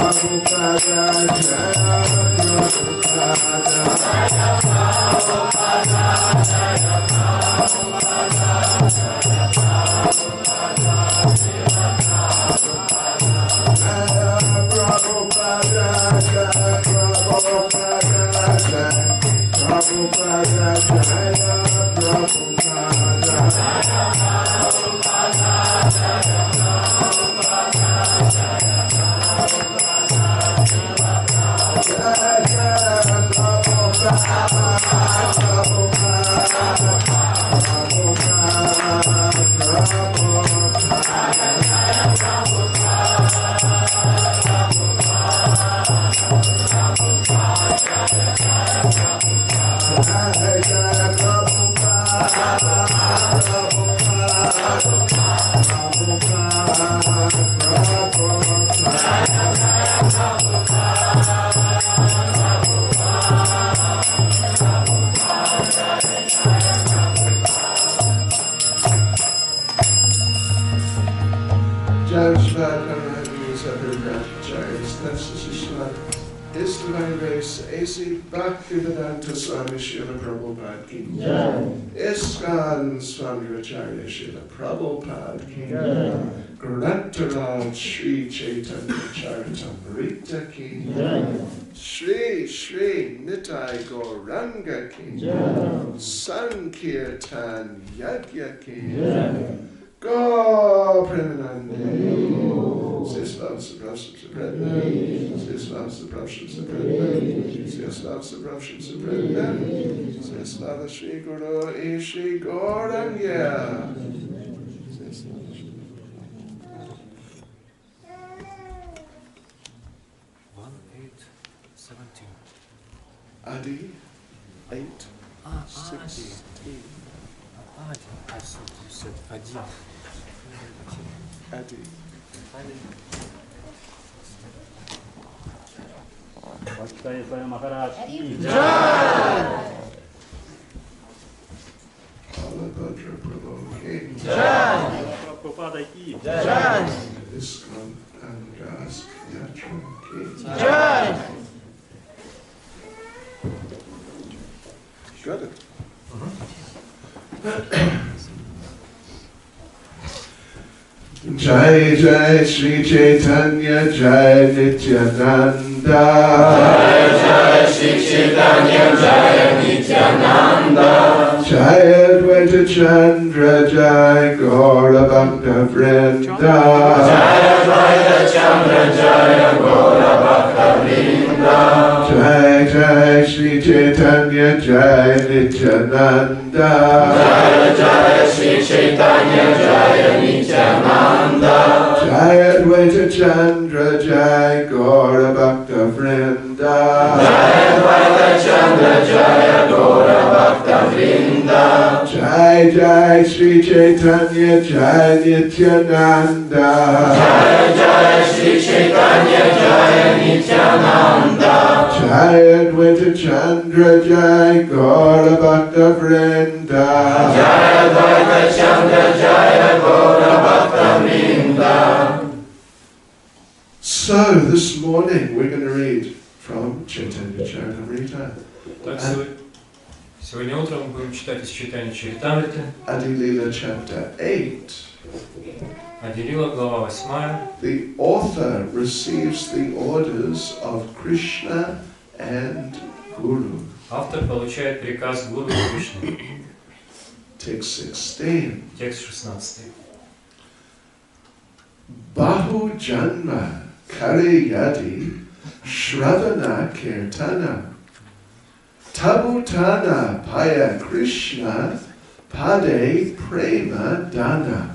Prabhupada His Divine Grace, A.C. Bhakti Swami Srila Prabhupada ki ISKCON Swami Acharya Srila Prabhupada ki Grantaraj Sri Chaitanya Charitamrita ki Shri Shri Nitai Gauranga ki Sankirtan Yagya ki Go Premanande Sislav Sabrasham Sabredna Sislav Sabrasham Sabredna Sislav Sabrasham Sabredna Sislav Shri Guru Ishri Gauranga 17. Adi 8 16. Adi. I thought you said Adi. Adi. Bhakti Swami Maharaj ki Jai. Balabhadra Prabhu ki Jai. Prabhupada ki Jai. ISKCON and Gas Yatra ki Jai. Got it. Jai Jai Shri Chaitanya Jai Nityananda Jai Jai Shri Chaitanya Jai Nityananda Jai Advaita Chandra Jai Gaura Bhakta Vrinda Jai Advaita Chandra Jai Gaura Bhakta Vrinda Jai Jai Shri Chaitanya Jai Nityananda Jai Jai Shri Chaitanya Jai Nityananda Jai Advaita Chandra Jai Gaura Bhakta Vrinda Jai Advaita Chandra Jai Gaura Bhakta Vrinda Jai Jai Shri Chaitanya Jai Nityananda Jai Jai Shri Chaitanya Jai Nityananda Jai Advaita Chandra Jai Gaura Bhakta Vrinda Jai Advaita Chandra Jai Gaura Bhakta Vrinda. So this morning we're going to read from Chaitanya Charitamrita. Так, сегодня утром мы будем читать из Чайтаньи Чаритамриты. Adi Lila chapter 8. Ади Лила, глава 8. The author receives the orders of Krishna and Guru. Автор получает приказ Гуру Кришны. Text 16. Текст 16. Bahu Janma Kariyadi Shravana Kirtana Tabutana Paya Krishna Pade Prema Dana.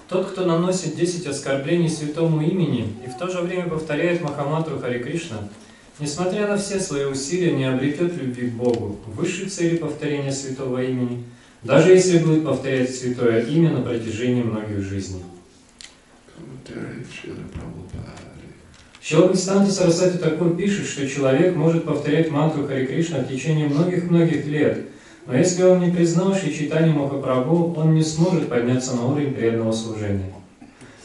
Тот, кто наносит 10 оскорблений святому имени и в то же время повторяет Махамантру Харе Кришна, несмотря на все свои усилия, не обретет любви к Богу, высшей цели повторения святого имени, даже если будет повторять святое имя на протяжении многих жизней. Шрила Бхактисиданта Сарасвати Такур пишет, что человек может повторять мантру Харе Кришна в течение многих-многих лет, но если он не признал Шри Чайтанью Махапрабху, он не сможет подняться на уровень преданного служения.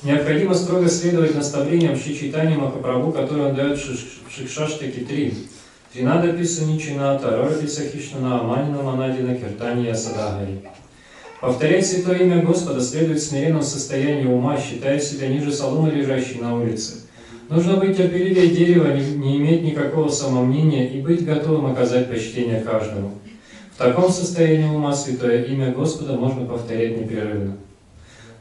Необходимо строго следовать наставлениям Шри Чайтаньи Махапрабху, которые он дает в Шикшаштаке 3. Тринада писа ничината, рора писа хишнана, аманина манадина, киртания садагари. Повторять святое имя Господа следует в смиренном состоянии ума, считая себя ниже соломы, лежащей на улице. Нужно быть терпеливее дерева, не иметь никакого самомнения и быть готовым оказать почтение каждому. В таком состоянии ума святое имя Господа можно повторять непрерывно.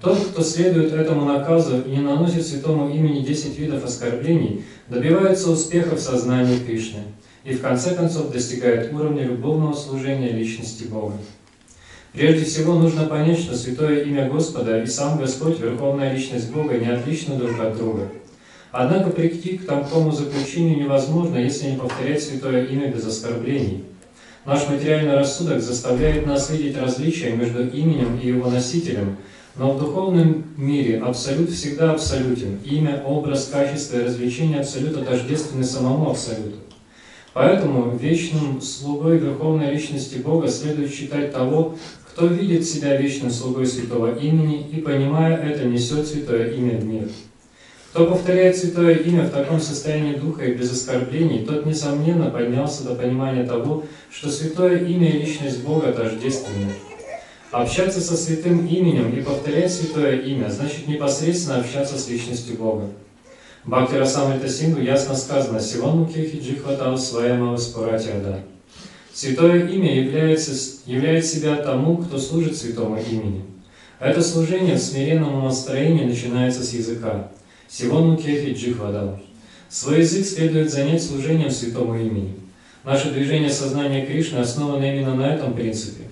Тот, кто следует этому наказу и не наносит святому имени 10 видов оскорблений, добивается успеха в сознании Кришны и в конце концов достигает уровня любовного служения личности Бога. Прежде всего нужно понять, что святое имя Господа и сам Господь, Верховная Личность Бога, не отличны друг от друга. Однако прийти к такому заключению невозможно, если не повторять святое имя без оскорблений. Наш материальный рассудок заставляет нас видеть различия между именем и его носителем, но в духовном мире абсолют всегда абсолютен. Имя, образ, качество и развлечение абсолюта тождественны самому абсолюту. Поэтому вечным слугой Верховной Личности Бога следует считать того, Кто видит себя вечным слугой святого имени и, понимая это, несет святое имя в мир. Кто повторяет святое имя в таком состоянии духа и без оскорблений, тот, несомненно, поднялся до понимания того, что святое имя и личность Бога тождественны. Общаться со святым именем и повторять святое имя значит непосредственно общаться с личностью Бога. Бхакти Расамрита Синду ясно сказано: «Сивану кехи джихватау сваямава споратиада». Святое имя являет себя тому, кто служит святому имени. Это служение в смиренном настроении начинается с языка. Сивану кехи джихватау. Свой язык следует занять служением святому имени. Наше движение сознания Кришны основано именно на этом принципе.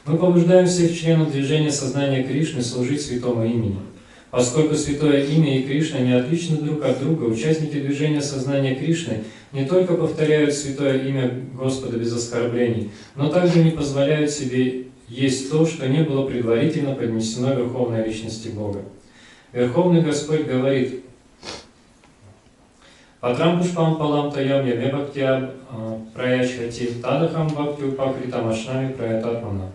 Мы побуждаем всех членов движения сознания Кришны служить святому имени. Поскольку святое имя и Кришна не отличны друг от друга, участники движения сознания Кришны не только повторяют святое имя Господа без оскорблений, но также не позволяют себе есть то, что не было предварительно поднесено Верховной Личности Бога. Верховный Господь говорит: «Патрам пушпам палам таям яме бхактия праячхати тадахам бхактию пакритам ашнами праятатмана».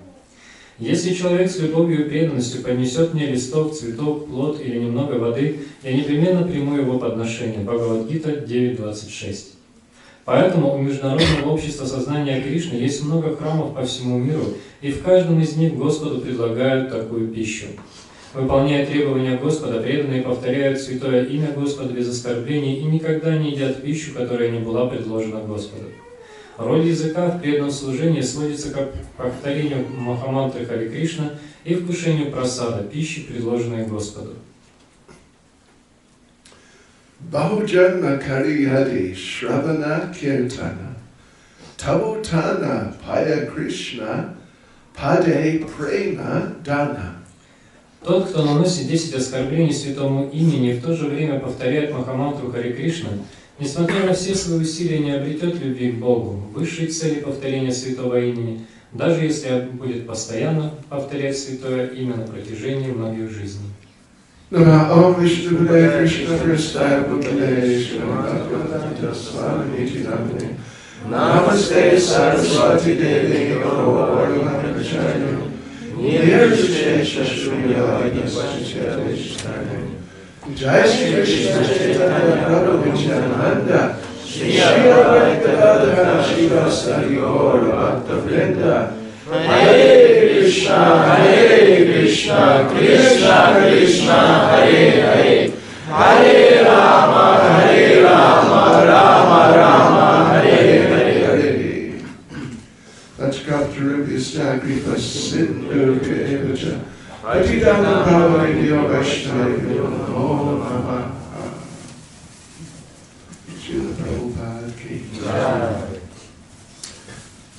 Если человек с любовью и преданностью поднесет мне листок, цветок, плод или немного воды, я непременно приму его подношение. Бхагавад-гита 9.26. Поэтому у Международного общества сознания Кришны есть много храмов по всему миру, и в каждом из них Господу предлагают такую пищу. Выполняя требования Господа, преданные повторяют святое имя Господа без оскорблений и никогда не едят пищу, которая не была предложена Господу. Роль языка в преданном служении сводится к повторению Махамантры Харе Кришна и вкушению прасада, пищи, предложенной Господу. Бахуджанма карияди шравана киртана табутана пая Кришна паде према дана. Тот, кто наносит 10 оскорблений святому имени и в то же время повторяет Махамантру Харе Кришна, несмотря на все свои усилия, не обретет любви к Богу, высшей цели повторения святого имени, даже если будет постоянно повторять святое имя на протяжении многих жизней. Намасте Сарасвати Деви Гуру Jai Shri Krishna Chaitanya Prabhu Nityananda Shri Advaita Gadadhara Srivasadi Gaura Bhakta Vrinda Hare Krishna Krishna Krishna Hare Hare Hare Rama Rama Rama Hare Hare. That's Goptarubhyastagripa Sindhu Kevacha Patidana Bhavavyo Vaishnavyo Namo Namaha. Srila Prabhupada ki jai.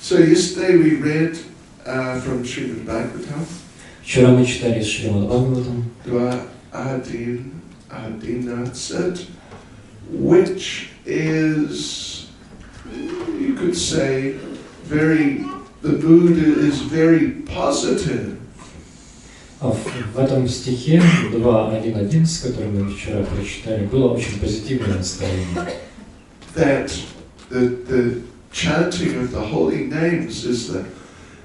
So yesterday we read from Srimad Bhagavatam. Вчера мы читали Шримад Бхагаватам, Dva Adinatsat, which is, you could say, the mood is very positive. В этом стихе 2.1.11, который мы вчера прочитали, было очень позитивное настроение. That the chanting of the holy names is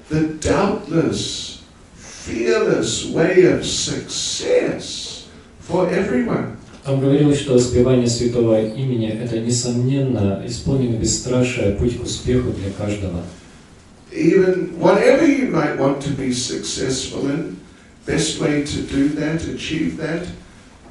the doubtless, fearless way of success for everyone. Там говорилось, что воспевание святого имени – это, несомненно, исполненный бесстрашие путь к успеху для каждого. Even whatever you might want to be successful in, best way to do that, achieve that,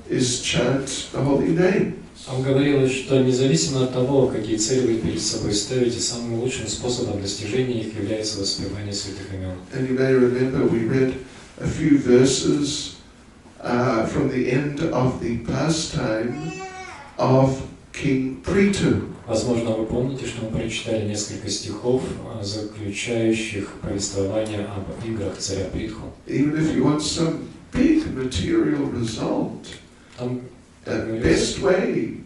is chant the holy name. Там говорилось, что независимо от того, какие цели вы перед собой ставите, самым лучшим способом достижения их является воспевание святых имен. And you may remember we read a few verses from the end of the pastime of King Prithu. Возможно, вы помните, что мы прочитали несколько стихов, заключающих повествование об играх царя Притху. Even if you want some big material result, the best way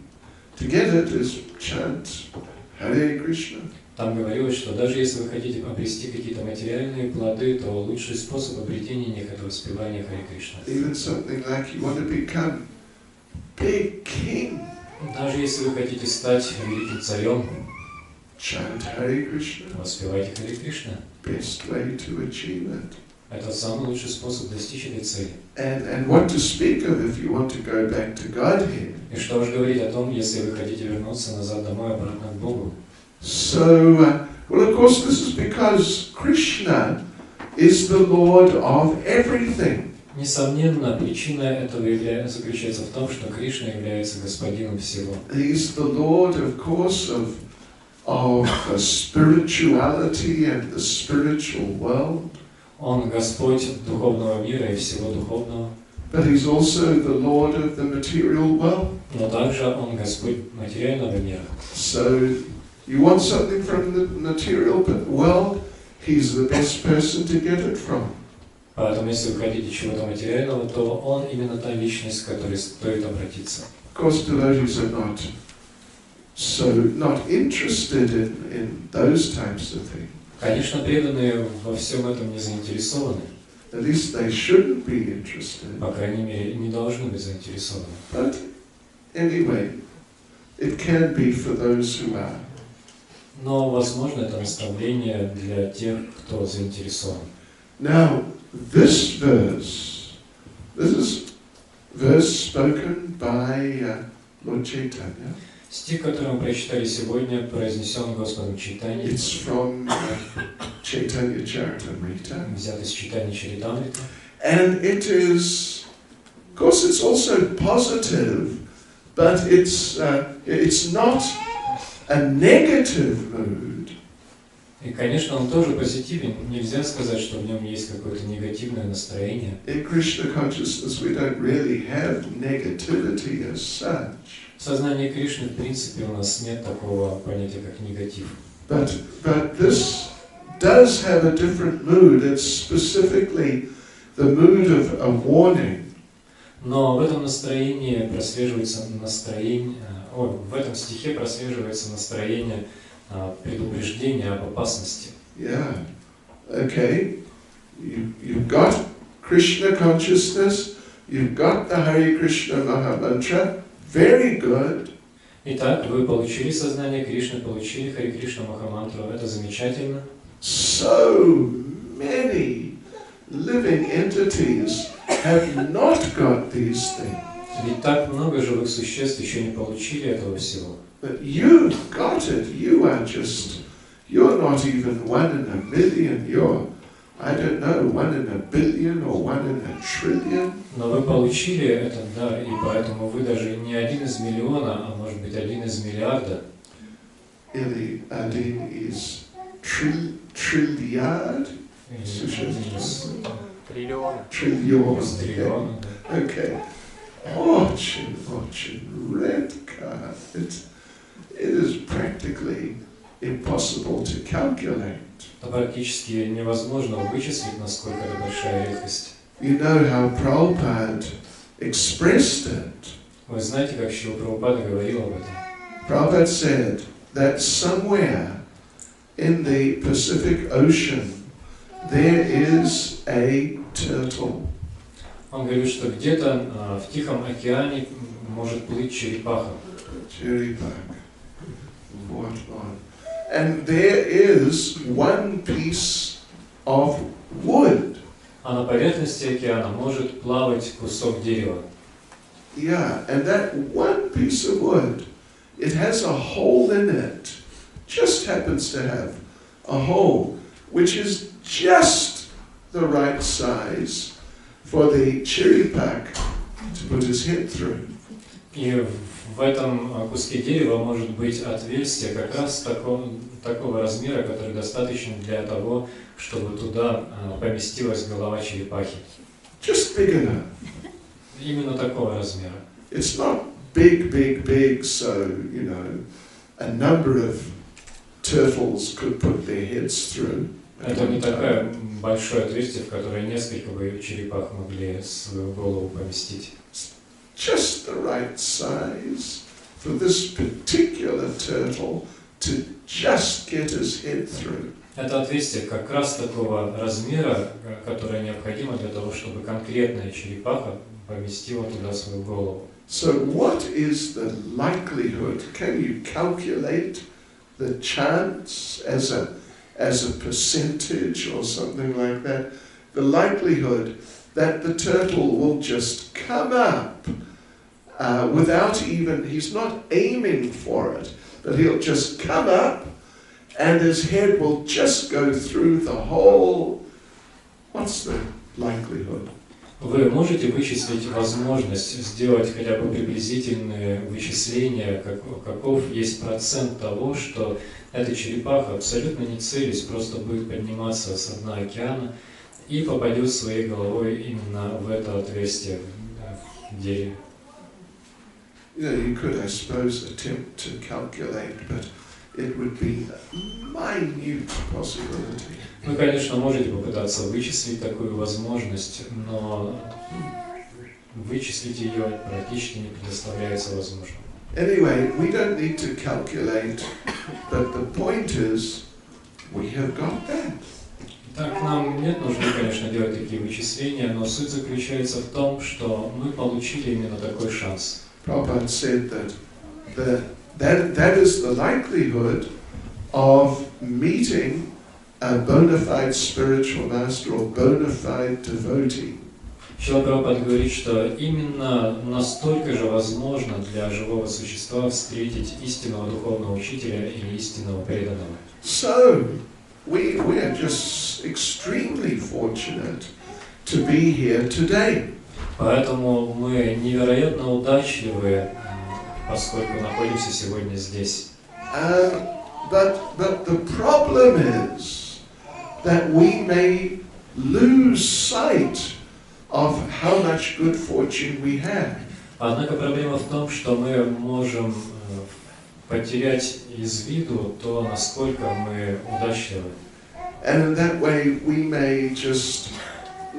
to get it is chant Hare Krishna. Там говорилось, что даже если вы хотите обрести какие-то материальные плоды, то лучший способ обретения них – это воспевание Харе Кришна. Even something like you want to become big king. Даже если вы хотите стать великим царем, chant Hare Krishna. воспевайте Харе Кришна. Best way to achieve it. Это самый лучший способ достичь этой цели. And what to speak of if you want to go back to Godhead. И что уж говорить о том, если вы хотите вернуться назад домой, обратно к Богу. So, well, of course, this is because Krishna is the Lord of everything. Несомненно, причина этого заключается в том, что Кришна является господином всего. He's the Lord, of course, of spirituality and the spiritual world. Он Господь духовного мира и всего духовного. But He's also the Lord of the material world. Но также Он Господь материального мира. So, you want something from the material world, He's the best person to get it from. Поэтому, если вы хотите чего-то материального, то Он именно та личность, к которой стоит обратиться. Of course, devotees are not interested in those types of things. Конечно, преданные во всем этом не заинтересованы. At least they shouldn't be interested. По крайней мере, не должны быть заинтересованы. But anyway, it can be for those who are. Но, возможно, это наставление для тех, кто заинтересован. Now, this is verse spoken by Lord Chaitanya. Стих, который мы прочитали сегодня, произнесен Господом Чайтаньей. It's from Chaitanya Charitamriта. Взят из Чайтаньи Чаритамрита. And it is, of course, it's also positive, but it's not a negative mood. И, конечно, он тоже позитивен. Нельзя сказать, что в нем есть какое-то негативное настроение. In Krishna consciousness, we don't really have negativity as such. В сознании Кришны, в принципе, у нас нет такого понятия, как негатив. But this does have a different mood. It's specifically the mood of a warning. Но в этом настроении прослеживается в этом стихе прослеживается настроение предупреждения об опасности. Yeah. Okay. You've got Krishna consciousness. You've got the Hare Krishna Maha Mantra. Very good. Итак, вы получили сознание Кришны, получили Харе Кришна Махамантру. Это замечательно. So many living entities have not got these things. Ведь так много живых существ еще не получили этого всего. But you've got it. You're not even 1 in a million. You're, I don't know, 1 in a billion or 1 in a trillion. Но вы получили этот дар, и поэтому вы даже не 1 из миллиона, а может быть 1 из миллиарда. Ili adin is trilliard? Trillion. Okay. Очень red card. It is practically impossible to calculate. Это практически невозможно вычислить, насколько это большая редкость. You know how Prabhupada expressed it. Вы знаете, как Шрила Прабхупада говорил об этом? Prabhupada said that somewhere in the Pacific Ocean there is a turtle. Он говорит, что где-то в Тихом океане может плыть черепаха. What on? And there is one piece of wood. А на поверхности океана может плавать кусок дерева. Yeah, and that one piece of wood, it has a hole in it. Just happens to have a hole, which is just the right size for the chiripak to put his head through. И в этом куске дерева может быть отверстие как раз такого размера, который достаточно для того, чтобы туда поместилась голова черепахи. Just big enough. Именно такого размера. It's not big, so, you know, a number of turtles could put their heads through. Это не такое большое отверстие, в которое несколько бы черепах могли свою голову поместить. Just the right size for this particular turtle to just get his head through. Это отверстие как раз такого размера, которое необходимо для того, чтобы конкретная черепаха поместила туда свою голову. So what is the likelihood? Can you calculate the chance as a percentage or something like that? the likelihood that the turtle will just come up without even, he's not aiming for it, but he'll just come up and his head will just go through the whole, what's the likelihood? Вы можете вычислить возможность сделать хотя бы приблизительные вычисления, каков есть процент того, что эта черепаха, абсолютно не целясь, просто будет подниматься с дна океана и попадет своей головой именно в это отверстие в дереве. You could, I suppose, attempt to calculate, but it would be a minute possibility. Вы, конечно, можете попытаться вычислить такую возможность, но вычислить ее практически не предоставляется возможным. Anyway, we don't need to calculate, but the point is, we have got that. Так, нам нет нужды, конечно, делать такие вычисления, но суть заключается в том, что мы получили именно такой шанс. Prabhupada said that is the likelihood of meeting a bona fide spiritual master or bona fide devotee. Шрила Прабхупада говорит, что именно настолько же возможно для живого существа встретить истинного духовного учителя или истинного преданного. So, we are just extremely fortunate to be here today. Поэтому мы невероятно удачливы, поскольку находимся сегодня здесь. But the problem is that we may lose sight of how much good fortune we have. Однако проблема в том, что мы можем потерять из виду то, насколько мы удачливы. And in that way we may just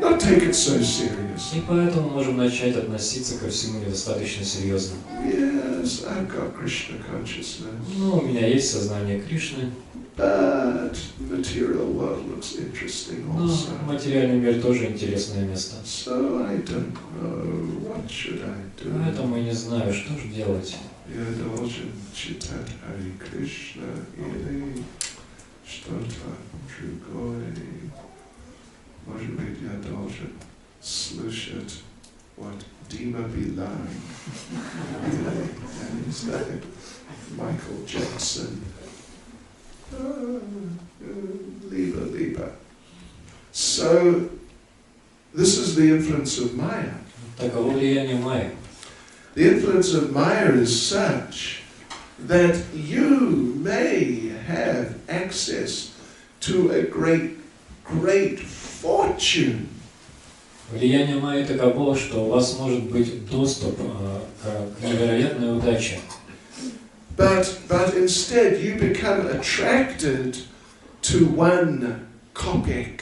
not take it so serious. И поэтому можем начать относиться ко всему недостаточно серьезно. Yes, I've got Krishna consciousness. Ну, у меня есть сознание Кришны. But the material world looks interesting also. Но материальный мир тоже интересное место. So I don't know what should I do. Поэтому я не знаю, что же делать. Yadoljan Chitat Hari Krishna Ili Shtota Drugoi. Может быть, я должен слушать what Dima Bilal. Я не знаю. Michael Jackson. Lila. So, this is the influence of Maya. Таково влияние Майи. The influence of Maya is such that you may have access to a great fortune. Влияние Майи таково, что у вас может быть доступ к невероятной удаче. But instead you become attracted to one kopeck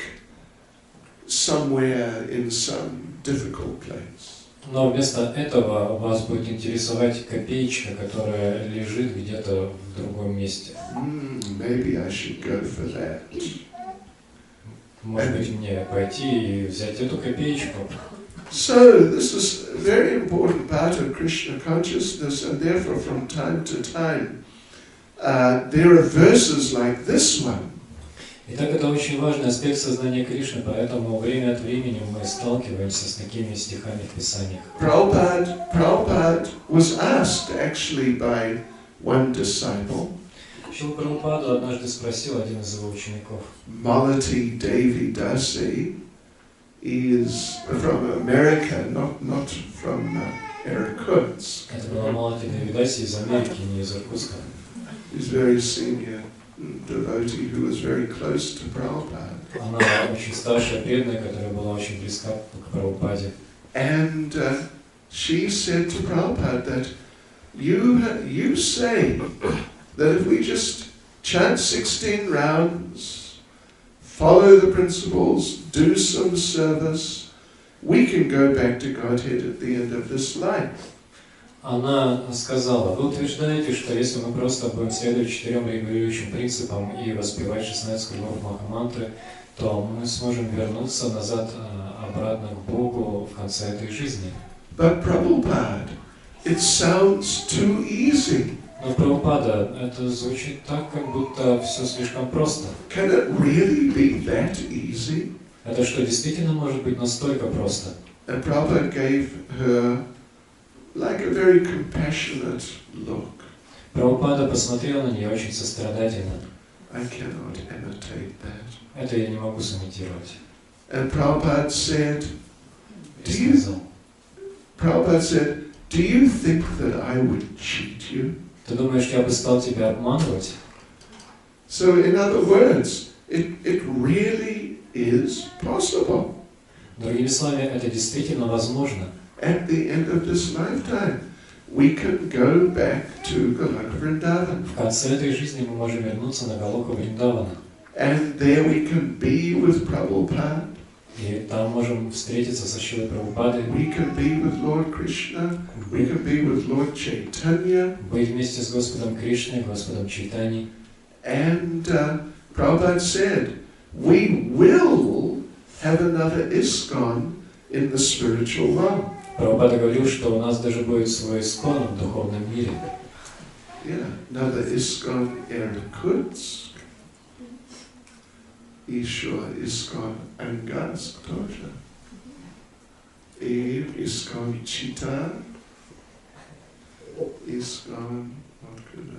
somewhere in some difficult place. Но вместо этого вас будет интересовать копеечка, которая лежит где-то в другом месте. Maybe I should go for that. Может быть, мне пойти и взять эту копеечку. So this is a very important part of Krishna consciousness, and therefore from time to time there are verses like this one. Итак, это очень важный аспект сознания Кришны, поэтому время от времени мы сталкиваемся с такими стихами в Писаниях. Prabhupada was asked actually by one disciple. Шрила Прабхупаду однажды спросил один из его учеников. Malati Devi Dasi is from America, not from Irkutsk. Это была Малати Деви Даси из Америки, не из Иркутска. He's a very senior devotee who was very close to Prabhupada. Она очень старшая преданная, которая была очень близка к Прабхупаде. And she said to Prabhupada that you say that if we just chant 16 rounds, follow the principles, do some service, we can go back to Godhead at the end of this life. Она сказала, вы утверждаете, что если мы просто будем следовать 4 регулирующим принципам и воспевать 16 кругов Махамантры, то мы сможем вернуться назад, обратно к Богу в конце этой жизни. But Prabhupada, it sounds too easy. Но Прабхупада, это звучит так, как будто все слишком просто. Can it really be that easy? Это что, действительно может быть настолько просто? And Prabhupada gave her like a very compassionate look. Прабхупада посмотрел на нее очень сострадательно. I cannot imitate that. Это я не могу сымитировать. And Prabhupada said, И сказал, Prabhupada said, do you think that I would cheat you? ты думаешь, я бы стал тебя обманывать? So in other words, it really is possible. Другими словами, это действительно возможно. At the end of this lifetime, we can go back to Goloka Vrindavan. В конце этой жизни мы можем вернуться на Галоку Вриндавана. And there we can be with Prabhupada. И там можем встретиться со Шрилой Прабхупадой, We can be with Lord Krishna. We can be with Lord Chaitanya. быть вместе с Господом Кришной, Господом Чайтаньей. And Prabhupada said, we will have another ISKCON in the spiritual world. Прабхупада говорил, что у нас даже будет свой искон в духовном мире. Yeah, another ISKCON Irkutsk. Еще ISKCON Angarsk тоже. И ISKCON Chita. ISKCON, откуда?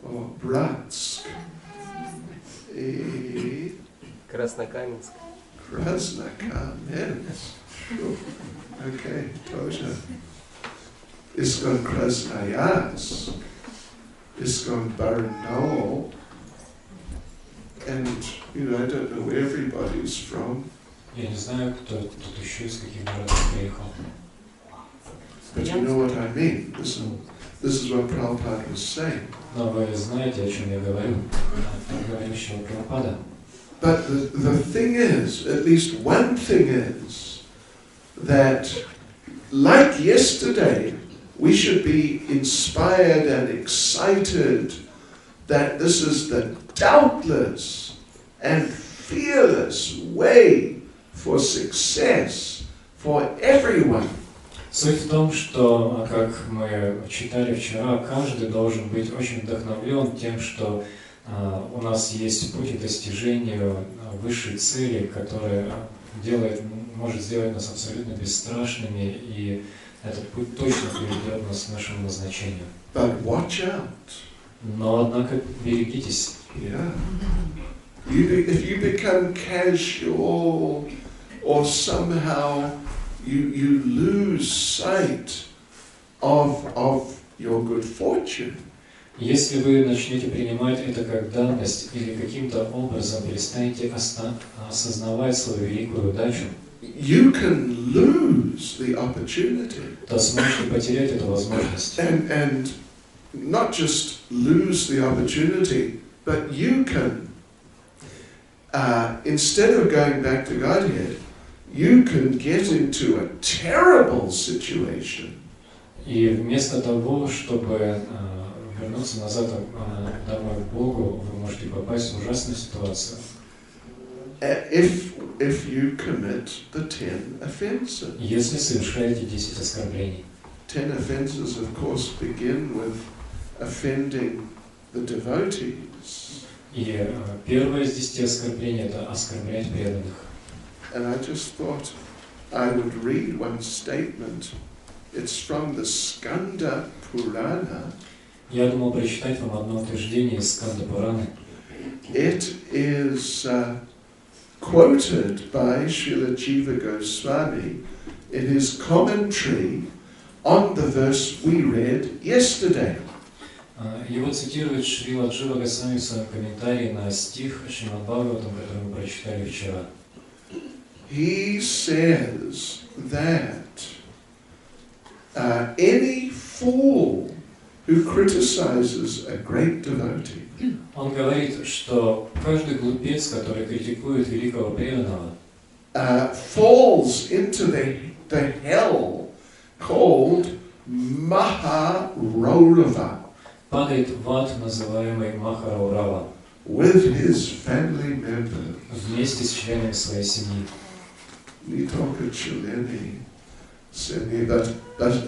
О, Братск. И Краснокаменск. Краснокаменск. Okay, тоже. ISKCON Krasnoyarsk. ISKCON Baranol. And, you know, I don't know where everybody's from. Я не знаю, кто тут еще из каких городов приехал. But you know what I mean. This is what Prabhupada was saying. Но вы знаете, о чем я говорю. Так говорящего Прабхупада. But the thing is, at least one thing is, that like yesterday, we should be inspired and excited that this is the doubtless and fearless way for success for everyone. Суть в том, что, как мы читали вчера, каждый должен быть очень вдохновлен тем, что у нас есть путь к достижению высшей цели, которая может сделать нас абсолютно бесстрашными, и этот путь точно приведет нас к нашему назначению. But watch out. Но, однако, берегитесь. Yeah. If you become casual or somehow you lose sight of your good fortune. Если вы начнете принимать это как данность или каким-то образом перестанете осознавать свою великую удачу, you can lose the opportunity. То сможете потерять эту возможность. And not just lose the opportunity, but you can, instead of going back to Godhead, you can get into a terrible situation. И вместо того, чтобы вернуться назад домой к Богу, вы можете попасть в ужасную ситуацию. If you commit the 10 offenses. Если совершаете 10 оскорблений. 10 offenses, of course, begin with offending the devotees. И первое из 10 оскорблений – это оскорблять преданных. And I just thought I would read one statement. It's from the Skanda Purana. Я думал прочитать вам одно утверждение из Сканда Пураны. It is quoted by Srila Jiva Goswami in his commentary on the verse we read yesterday. Его цитирует Шрила Джива Госвами в своем комментарии на стих Шримад Бхагаватам, который мы прочитали вчера. He says that any fool who criticizes a great devotee Он говорит, что каждый глупец, который критикует великого преданного, falls into the hell called Maharorava падает в ад, называемый Махараурава, with his family members. вместе с членами своей семьи. Не только члены семьи, but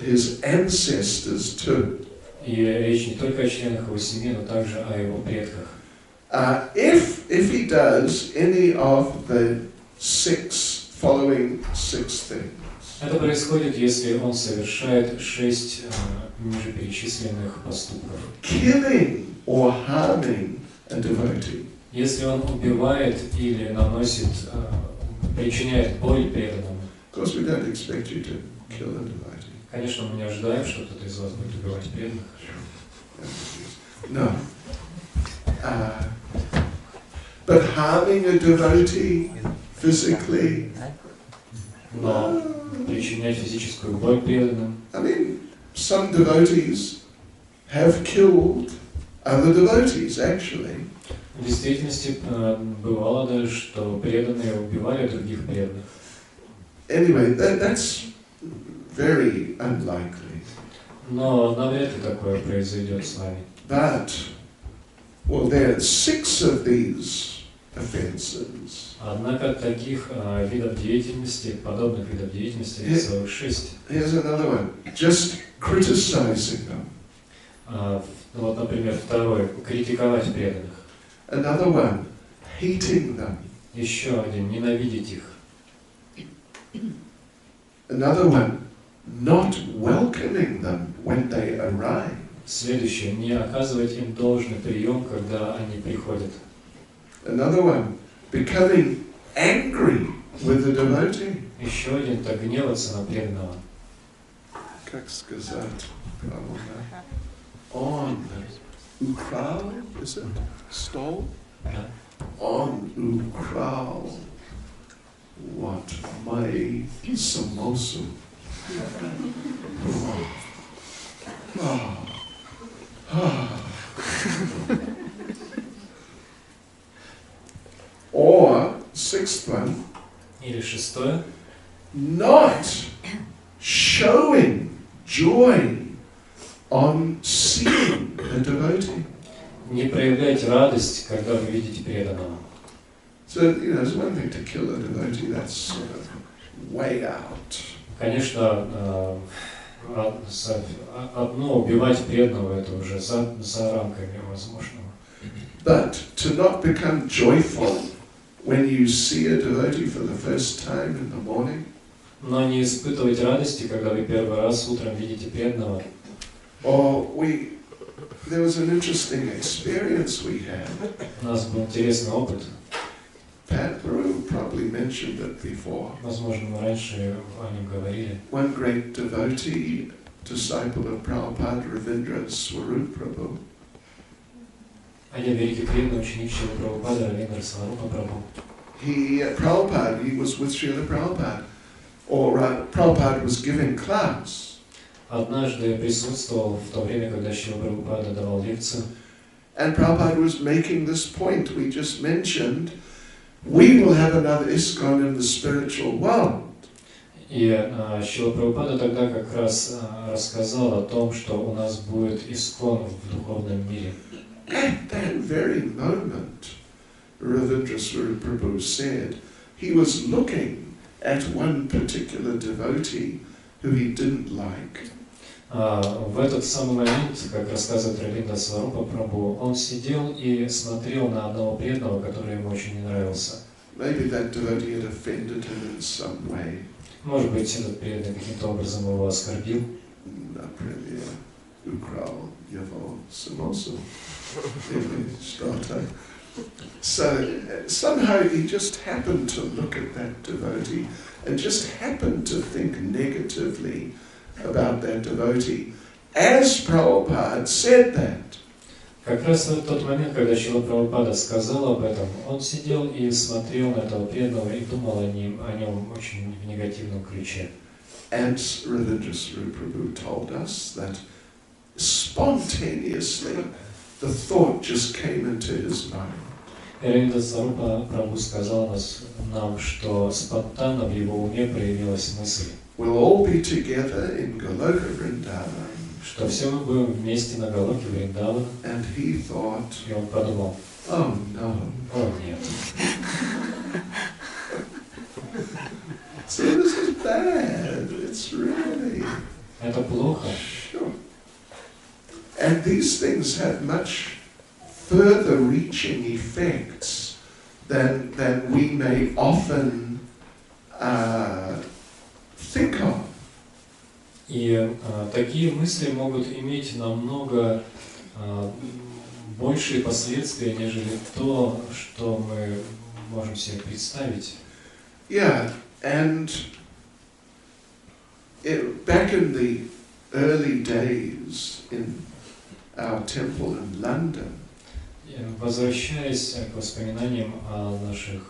his ancestors too. И речь не только о членах его семьи, но также о его предках. If he does any of the following six things. Это происходит, если он совершает 6 ниже перечисленных поступков. Killing or harming a devotee. Если он убивает или наносит, причиняет боль преданному. Of course, we don't expect you to kill a devotee. Конечно, мы не ожидаем, что кто-то из вас будет убивать преданных. No. But harming a devotee physically. Но причинять физическую боль преданным. I mean, some devotees have killed other devotees, actually. В действительности бывало даже, что преданные убивали других преданных. Anyway, that's very unlikely. Но навряд ли такое произойдет с вами. But, well, there are 6 of these offences. Однако таких видов деятельности, подобных видов деятельности, целых 6. Here's another one. Just criticizing them. Вот, например, второй – критиковать преданных. Another one, hating them. Еще один – ненавидеть их. Another one, not welcoming them when they arrive. Следующее – не оказывать им должный прием, когда они приходят. Another one, becoming angry with the devotee. Еще один – так гневаться на преданного. Как сказать правильно? On ukral, is it? Stole? Да. On ukral. What my samosa. Or, 6th one, Или шестое – not showing joy on seeing a devotee. не проявлять радость, когда вы видите преданного. So, it's one thing to kill a devotee, that's sort of way out. Конечно, одно убивать преданного – это уже за рамками возможного. But to not become joyful when you see a devotee for the first time in the morning. Но не испытывать радости, когда вы первый раз утром видите преданного. Or there was an interesting experience we had. У нас был интересный опыт. Pat Baru probably mentioned it before. Возможно, мы раньше о нем говорили. One great devotee, disciple of Prabhupada, Ravindra Swarup Prabhu. Один великий преданный ученик Шрила Прабхупады, Равиндра Сварупа Прабху. He was with Srila Prabhupada, or Prabhupada was giving class. Однажды присутствовал в то время, когда Шрила Прабхупада давал лекцию. And Prabhupada was making this point we just mentioned. We will have another ISKCON in the spiritual world. И Шрила Прабхупада тогда как раз рассказал о том, что у нас будет ISKCON в духовном мире. At that very moment, Ravindra Swarup Prabhu said he was looking at one particular devotee who he didn't like. В этот самый момент, как рассказывает Равиндра Сварупа Прабху, он сидел и смотрел на одного преданного, который ему очень не нравился. Maybe that devotee had offended him in some way. Not really ukral, yavo, samosa. So somehow he just happened to look at that devotee and just happened to think negatively about that devotee, as Prabhupada said that. Как раз в тот момент, когда Шрила Прабхупада сказал об этом, он сидел и смотрел на этого преданного и думал о нем очень в негативном ключе. And Ravindra Swarup Prabhu told us that spontaneously the thought just came into his mind. Равиндра Сварупа Прабху сказал нам, что спонтанно в его уме проявилась мысль, We'll all be together in Goloka Vrindavan. Что все мы будем вместе на Галоке Вриндавана. And he thought, и он подумал, oh no. О нет. So this is bad. It's really. Это плохо. Sure. And these things have much further reaching effects than we may often think of. И такие мысли могут иметь намного большие последствия, нежели то, что мы можем себе представить. Yeah, and back in the early days in our temple in London, возвращаясь к воспоминаниям о наших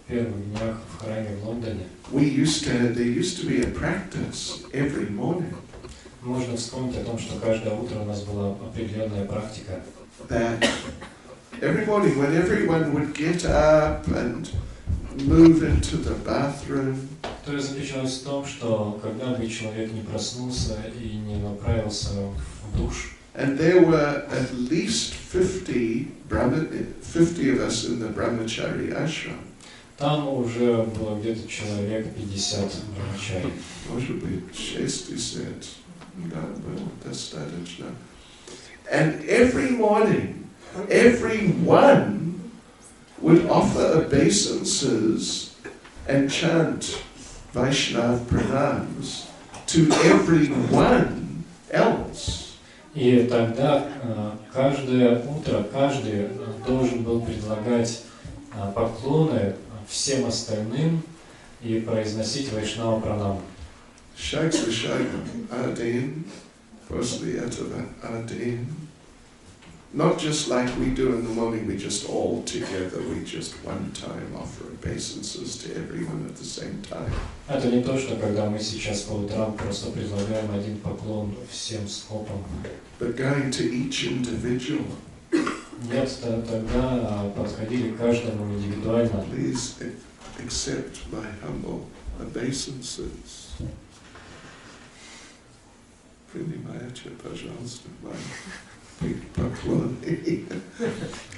первых днях в храме в Лондоне, there used to be a practice every morning можно вспомнить о том, что каждое утро у нас была определенная практика. that every morning when everyone would get up and move into the bathroom, которая заключалась в том, что когда бы человек не проснулся и не направился в душ, and there were at least 50 of us in the Brahmachari ashram. там уже было где-то человек 50 брамачари. Может быть, 60, да, достаточно. And every morning, everyone would offer obeisances and chant Vaishnav pranams to everyone else. И тогда каждое утро каждый должен был предлагать поклоны всем остальным и произносить Вайшнава пранам. Shaksa Shagam Adin, firstly Atava Adin. Not just like we do in the morning, we just all together, we just one time offer obeisances to everyone at the same time. Это не то, что когда мы сейчас по утрам просто предлагаем один поклон всем скопом. But going to each individual. Нет, тогда подходили к каждому индивидуально. Please accept my humble obeisances. Принимайте, пожалуйста, my поклон.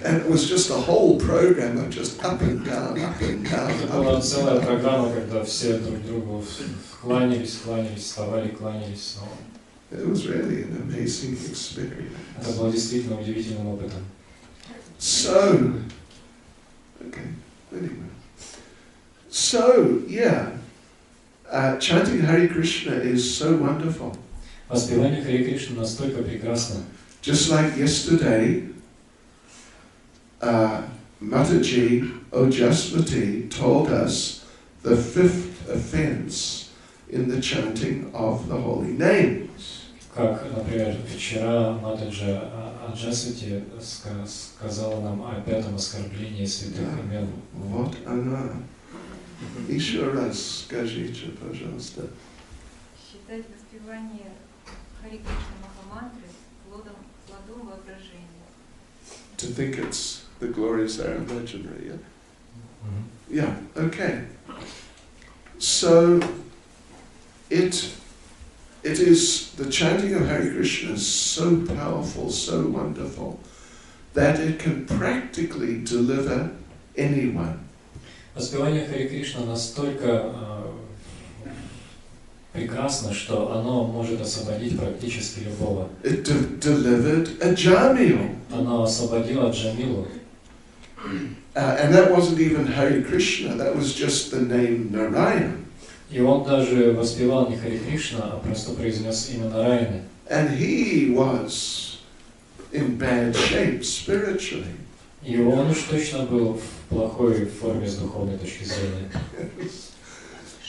And it was just a whole program of just up and down, up and down. Это была целая программа, когда все друг другу кланялись, вставали, кланялись снова. It was really an amazing experience. Это было действительно удивительным опытом. So, okay, anyway. So, yeah, chanting Hare Krishna is so wonderful. Воспевание Харе Кришны настолько прекрасно. Just like yesterday, Mataji Ojasmati told us the 5th offense in the chanting of the holy names. Как, например, вчера Матаджа Аджасвати сказала нам о 5-м оскорблении святых имен. Вот она. Еще раз скажите, пожалуйста. Считать воспевание Харе Кришна Махамантры плодом воображения. To think it's the glories are imaginary, yeah? Mm-hmm. Yeah, okay. So, it is, the chanting of Hare Krishna is so powerful, so wonderful, that it can practically deliver anyone. Воспевание Харе Кришна настолько прекрасно, что оно может освободить практически любого. It delivered a Jamil. Оно освободило Джамилу. And that wasn't even Hare Krishna, that was just the name Narayan. И он даже воспевал не Харе Кришна, а просто произнес имя Нараяны. And he was in bad shape spiritually. И он уж точно был в плохой форме с духовной точки зрения.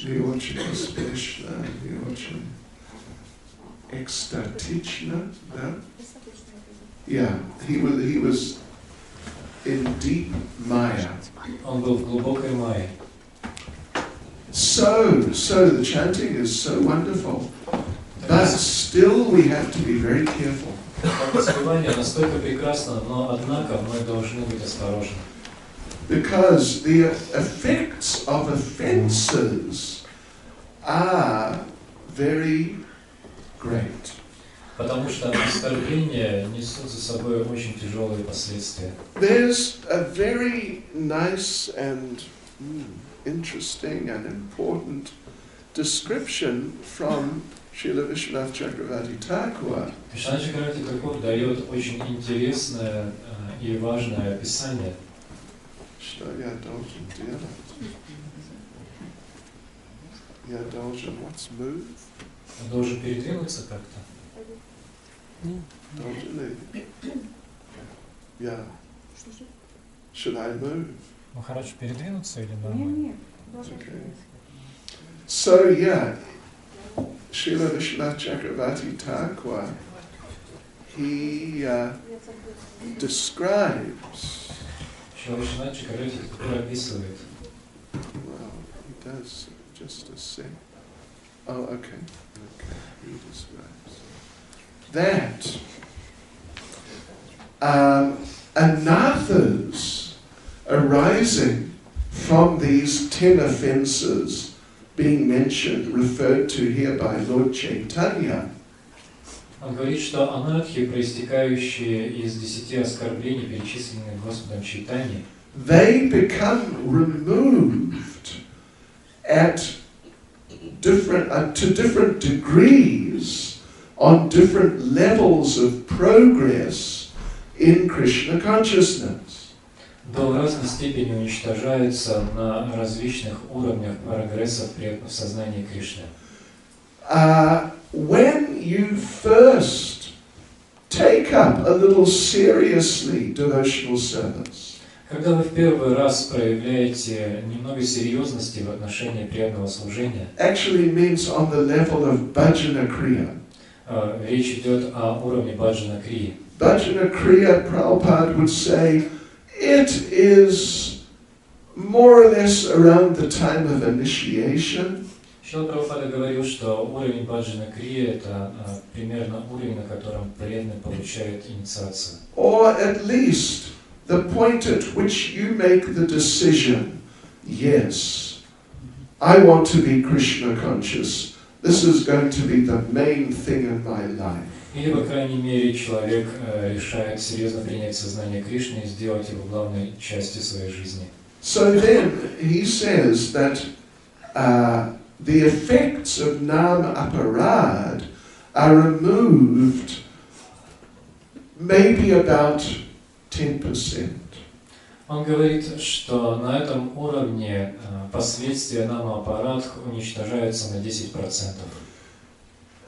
Не очень успешно, не очень экстатично, да? Yeah, he was in deep maya. Он был в глубокой майе. So the chanting is so wonderful, but still we have to be very careful. Воспевание настолько прекрасно, но однако мы должны быть осторожны. Because the effects of offenses are very great. Потому что оскорбления несут за собой очень тяжелые последствия. There's a very nice and interesting and important description from Srila Vishwanath Chakravarti Thakur, Кришна Чакраварти Такур дает очень интересное и важное описание. что я должен делать? Я должен what's move? Он должен передвинуться как-то. Должен ли? Yeah. Should I move? Махарадж передвинуться или нормально? Okay. So yeah, Srila Vishwanath Chakravarti Thakur, he describes, Шрила Вишванат Чакраварти Такур описывает. well, he does just a sec. Oh, okay. Okay, he describes that anathas arising from these 10 offences being mentioned, referred to here by Lord Chaitanya, Он говорит, что анархии, проистекающие из 10 оскорблений, перечисленных Господом Чайтаньей, they become removed at different to different degrees on different levels of progress in Krishna consciousness. до разной степени уничтожаются на различных уровнях прогресса в сознании Кришны. When you first take up a little seriously devotional service, Когда вы в первый раз проявляете немного серьезности в отношении преданного служения, actually means on the level of bhajana kriya. Речь идет о уровне баджана крии. Bhajana kriya, Prabhupada would say, it is more or less around the time of initiation. Шрила Прабхупада говорил, что уровень баджана крии – это примерно уровень, на котором преданный получает инициацию. Or at least the point at which you make the decision, yes, I want to be Krishna conscious. This is going to be the main thing in my life. Или, по крайней мере, человек решает серьезно принять сознание Кришны и сделать его главной частью своей жизни. So then he says that the effects of Nam Aparad are removed maybe about 10%. Он говорит, что на этом уровне последствия нама-аппарат уничтожаются на 10%.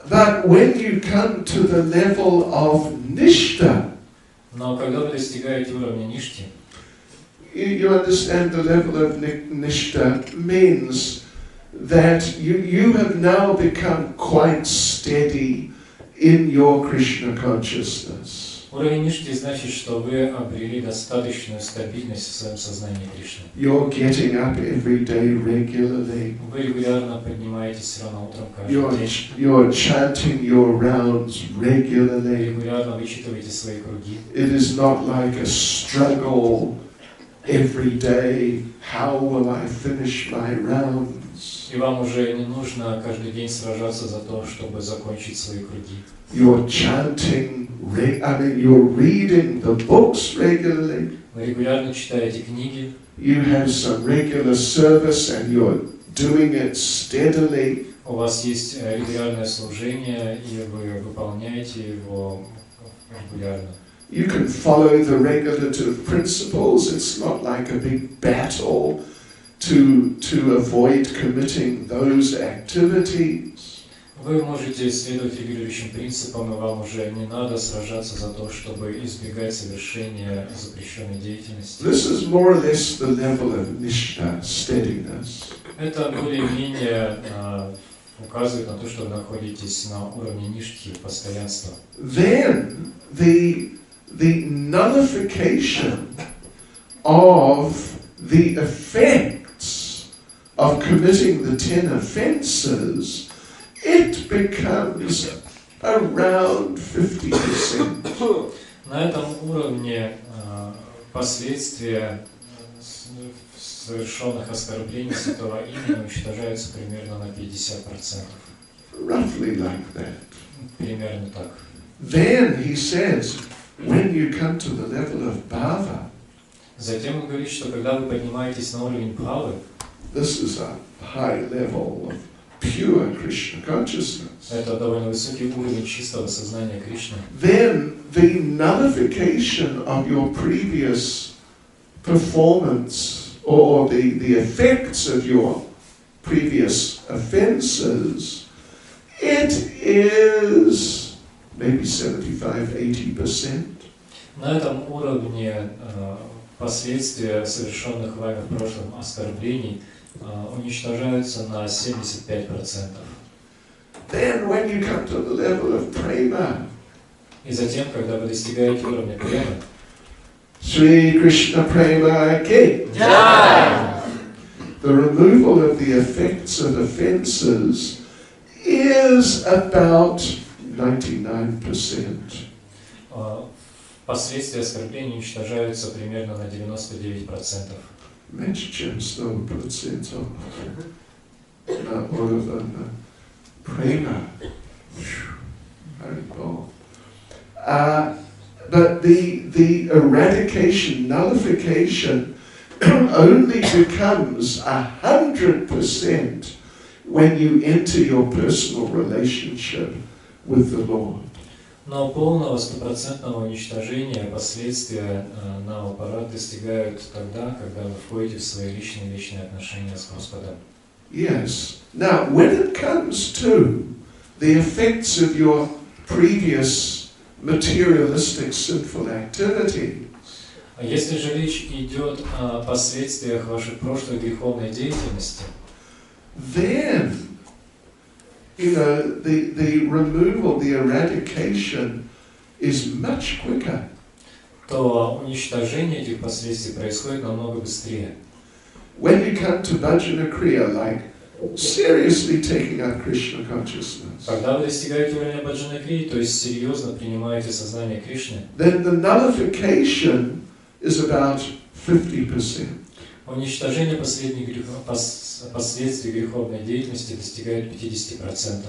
But when you come to the level of Nishta, Но когда вы достигаете уровня ништи, you understand the level of Nishta means that you have now become quite steady in your Krishna consciousness. уровень ништи значит, что вы обрели достаточную стабильность в своем сознании Кришны. You're getting up every day regularly. Вы регулярно поднимаетесь рано утром каждый день. You're chanting your rounds regularly. Регулярно вычитываете свои круги. It is not like a struggle every day. How will I finish my rounds? И вам уже не нужно каждый день сражаться за то, чтобы закончить свои круги. You're chanting, you're reading the books regularly. Вы регулярно читаете книги. You have some regular service and you're doing it steadily. У вас есть регулярное служение, и вы выполняете его регулярно. You can follow the regulative principles. It's not like a big battle to avoid committing those activities. Вы можете следовать регулирующим принципам, и вам уже не надо сражаться за то, чтобы избегать совершения запрещенной деятельности. This is more or less the level of Nishta, steadiness. Это более-менее указывает на то, что вы находитесь на уровне ништи, постоянства. Then the nullification of the effects of committing the 10 offenses, it becomes around 50%. На этом уровне последствия совершенных оскорблений святого имени уничтожаются примерно на 50%. Roughly like that. Примерно так. Then he says, when you come to the level of bhava, Затем он говорит, что когда вы поднимаетесь на уровень бхавы, this is a high level of pure Krishna consciousness, Это довольно высокий уровень чистого сознания Кришны. then the nullification of your previous performance or the effects of your previous offenses, it is maybe 75-80%. На этом уровне последствия совершенных вами в прошлом оскорблений уничтожаются на 75%. Then when you come to the level of prema, И затем, когда вы достигаете уровня премы, Sri Krishna Prema Ki, the removal of the effects of offenses is about 99%. последствия оскорблений уничтожаются примерно на 99%. Меньше чем 100%. На уровне prema. But the eradication, nullification only becomes 100% when you enter your personal relationship with the Lord. Но полного стопроцентного уничтожения последствия наоборот достигают тогда, когда вы входите в свои личные отношения с Господом. Yes. Now, when it comes to the effects of your previous materialistic sinful activity, Если же речь идет о последствиях вашей прошлой греховной деятельности, then, you know, the removal, the eradication is much quicker. то уничтожение этих последствий происходит намного быстрее. When you come to bhajana kriya, like seriously taking up Krishna consciousness, Когда вы достигаете уровня баджана-крии, то есть серьезно принимаете сознание Кришны, then the nullification is about 50%. уничтожение последствий греховной деятельности достигает 50%.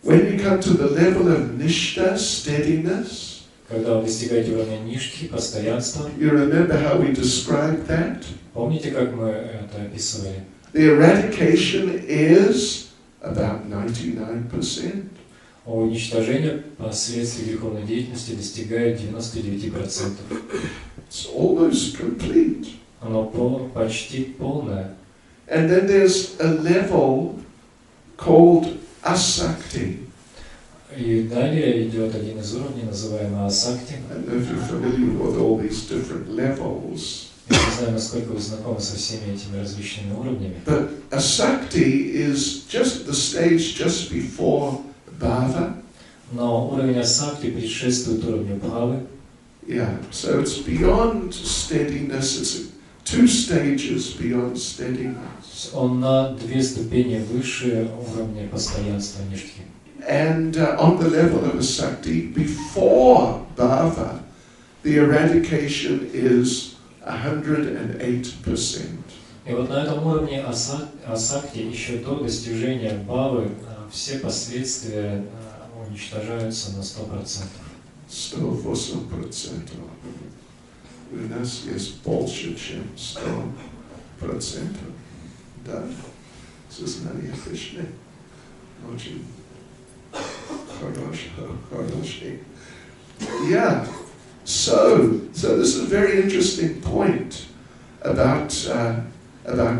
When you come to the level of nishta, steadiness, Когда вы достигаете уровня нишки, постоянства, you remember how we described that? помните, как мы это описывали? The eradication is about 99%. Уничтожение последствий греховной деятельности достигает 99%. It's almost complete. Оно почти полное. And then there's a level called asakti. И далее идет один из уровней, называемый асакти. I don't know if you're familiar with all these different levels. Я не знаю, насколько вы знакомы со всеми этими различными уровнями. But asakti is just the stage just before bhava. Но уровень асакти предшествует уровню бхавы. Yeah, so it's beyond steadiness. It's 2 stages beyond steadiness. Он на 2 ступени выше уровня постоянства нишки. And on the level of asakti, before bhava, the eradication is 108%. И вот на этом уровне асакти еще до достижения бхавы все последствия уничтожаются на 100%. 108%. У нас есть больше, чем 100%. Да, сознание Кришны. Очень хороший. Yeah. So this is a very interesting point about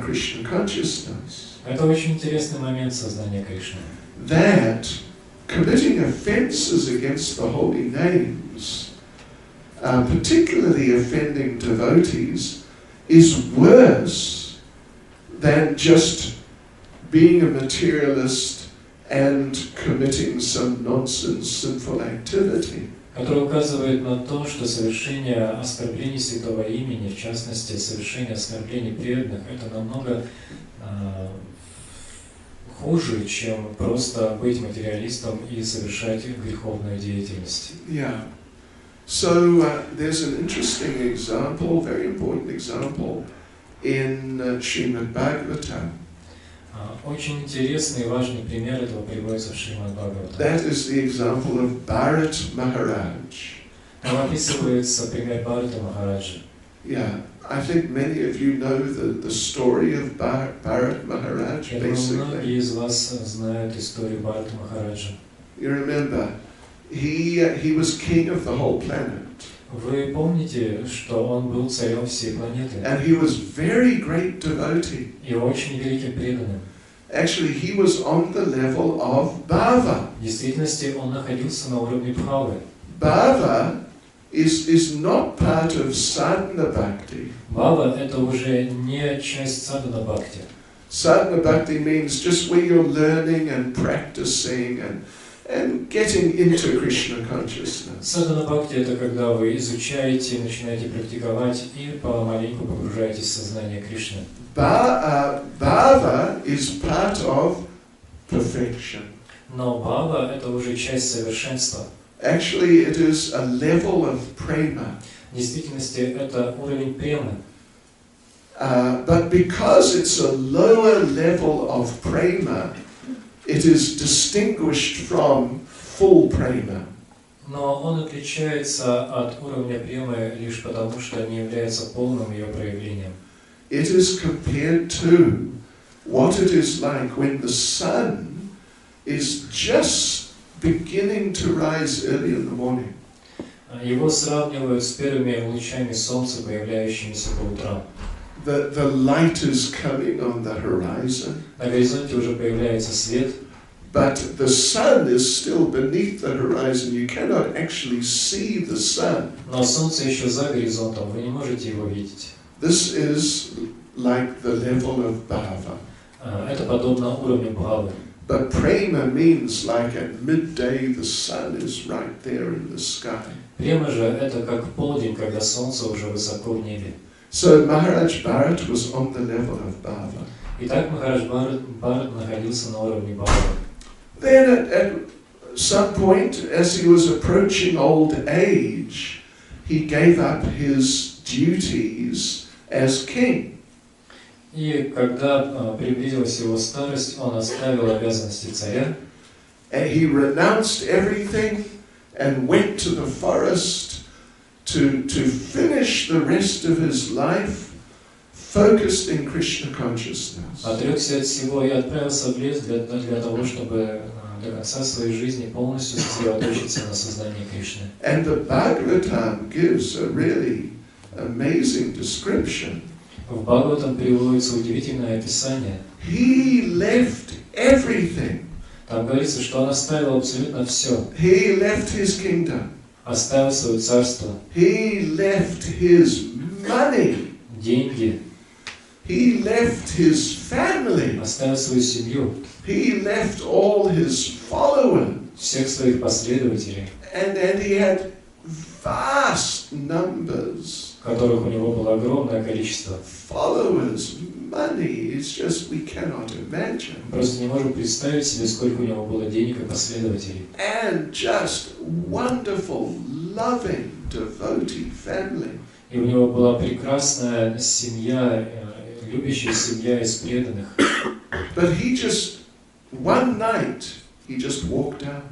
Krishna consciousness. Это очень интересный момент сознания Кришны. That committing offenses against the holy names, particularly offending devotees, is worse than just being a materialist and committing some nonsense sinful activity. Который указывает на то, что совершение оскорблений святого имени, в частности, совершение оскорблений преданных, это намного хуже, чем просто быть материалистом и совершать греховную деятельность. Yeah. So there's an interesting example, very important example, in Srimad Bhagavatam. Очень интересный и важный пример этого приводится в Шримад Бхагаватам. That is the example of Bharat Maharaj. Там описывается пример Бхарата Махараджа. Yeah. I think many of you know the story of Bharat Maharaj, Я думаю, basically. многие из вас знают историю Бхарата Махараджа. You remember, he was king of the whole planet. Вы помните, что он был царем всей планеты? And he was very great devotee. И очень великим преданным. Actually, he was on the level of Bhava. В действительности он находился на уровне Бхавы. Bhava is not part of sadhana bhakti. Бхава — это уже не часть садхана бхакти. Sadhana bhakti means just where you're learning and practicing and getting into Krishna consciousness. Садхана бхакти — это когда вы изучаете, начинаете практиковать и помаленьку погружаетесь в сознание Кришны. Bhava is part of perfection. Но бхава — это уже часть совершенства. Actually, it is a level of prema. В действительности это уровень премы. But because it's a lower level of prema, it is distinguished from full prema. Но он отличается от уровня премы лишь потому, что не является полным ее проявлением. It is compared to what it is like when the sun is just beginning to rise early in the morning. Его сравнивают с первыми лучами солнца, появляющимися по утрам. The light is coming on the horizon. На горизонте уже появляется свет. But the sun is still beneath the horizon. You cannot actually see the sun. Но солнце еще за горизонтом, вы не можете его видеть. This is like the level of Bhava. Это подобно уровню Бхавы. But prema means like at midday the sun is right there in the sky. Према же это как полдень, когда солнце уже высоко в небе. So Maharaj Bharat was on the level of Bhava. Итак, Махарадж Бхарат находился на уровне Бхавы. Then at some point, as he was approaching old age, he gave up his duties as king. И когда приблизилась его старость, он оставил обязанности царя. And he renounced everything and went to the forest to finish the rest of his life focused in Krishna consciousness. Отрекся от всего и отправился в лес для того, чтобы до конца своей жизни полностью сосредоточиться на сознании Кришны. And the Bhagavatam gives a really amazing description. В Бхагаватам приводится удивительное описание. He left everything. Там говорится, что он оставил абсолютно все. He left his kingdom. Оставил свое царство. He left his money. Деньги. He left his family. Оставил свою семью. He left all his followers. Всех своих последователей. And he had vast numbers. Которых у него было огромное количество. Followers, money is just we cannot imagine. Просто не можем представить себе, сколько у него было денег и последователей. And just wonderful, loving, devotee family. И у него была прекрасная семья, любящая семья из преданных. But he just one night he just walked out.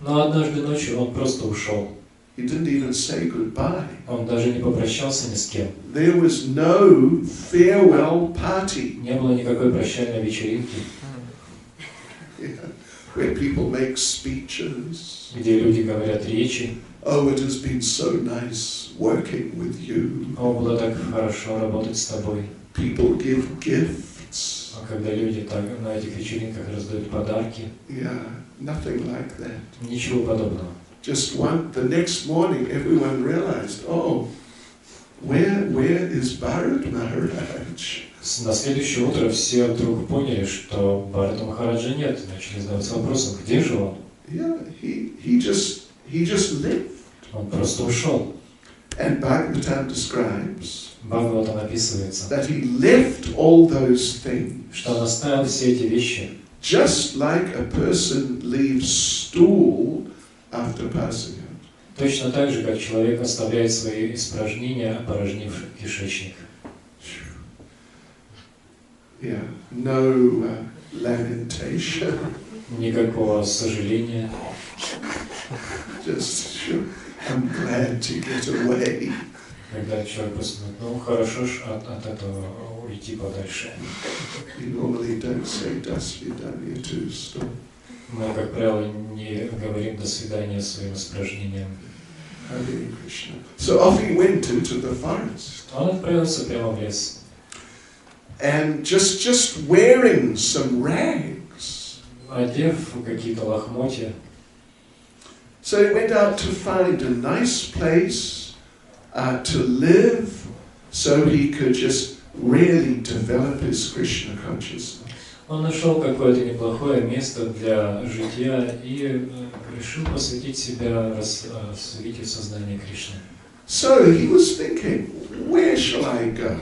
Но однажды ночью он просто ушел. He didn't even say goodbye. Он даже не попрощался ни с кем. There was no farewell party. Не было никакой прощальной вечеринки. Where people make speeches. Где люди говорят речи. Oh, it has been so nice working with you. О, было так хорошо работать с тобой. People give gifts. А когда люди так на этих вечеринках раздают подарки. Yeah, nothing like that. Ничего подобного. Just the next morning, everyone realized, oh, where is Bharat Maharaj? На следующее утро все вдруг поняли, что Бхарата Махараджа нет. Начали задаваться вопросом, где же он? Yeah, he just left. Он просто ушел. And Bhagavatam describes Бхагаватам описывается, that he left all those things, что он оставил все эти вещи, just like a person leaves stool after passing out. точно так же, как человек оставляет свои испражнения, опорожнив кишечник. Yeah, no lamentation. Никакого сожаления. Just, I'm glad to get away. когда человек просто думает, ну хорошо ж от этого уйти подальше. We normally don't say "До свидания" to stop. Мы, как правило, не говорим «до свидания» своим испражнениям. Hare Krishna. So off he went into the forest. Он отправился прямо в лес. And just wearing some rags. Одев какие-то лохмотья. So he went out to find a nice place to live, so he could just really develop his Krishna consciousness. Он нашел какое-то неплохое место для житья и решил посвятить себя развитию сознания Кришны. So he was thinking, where shall I go?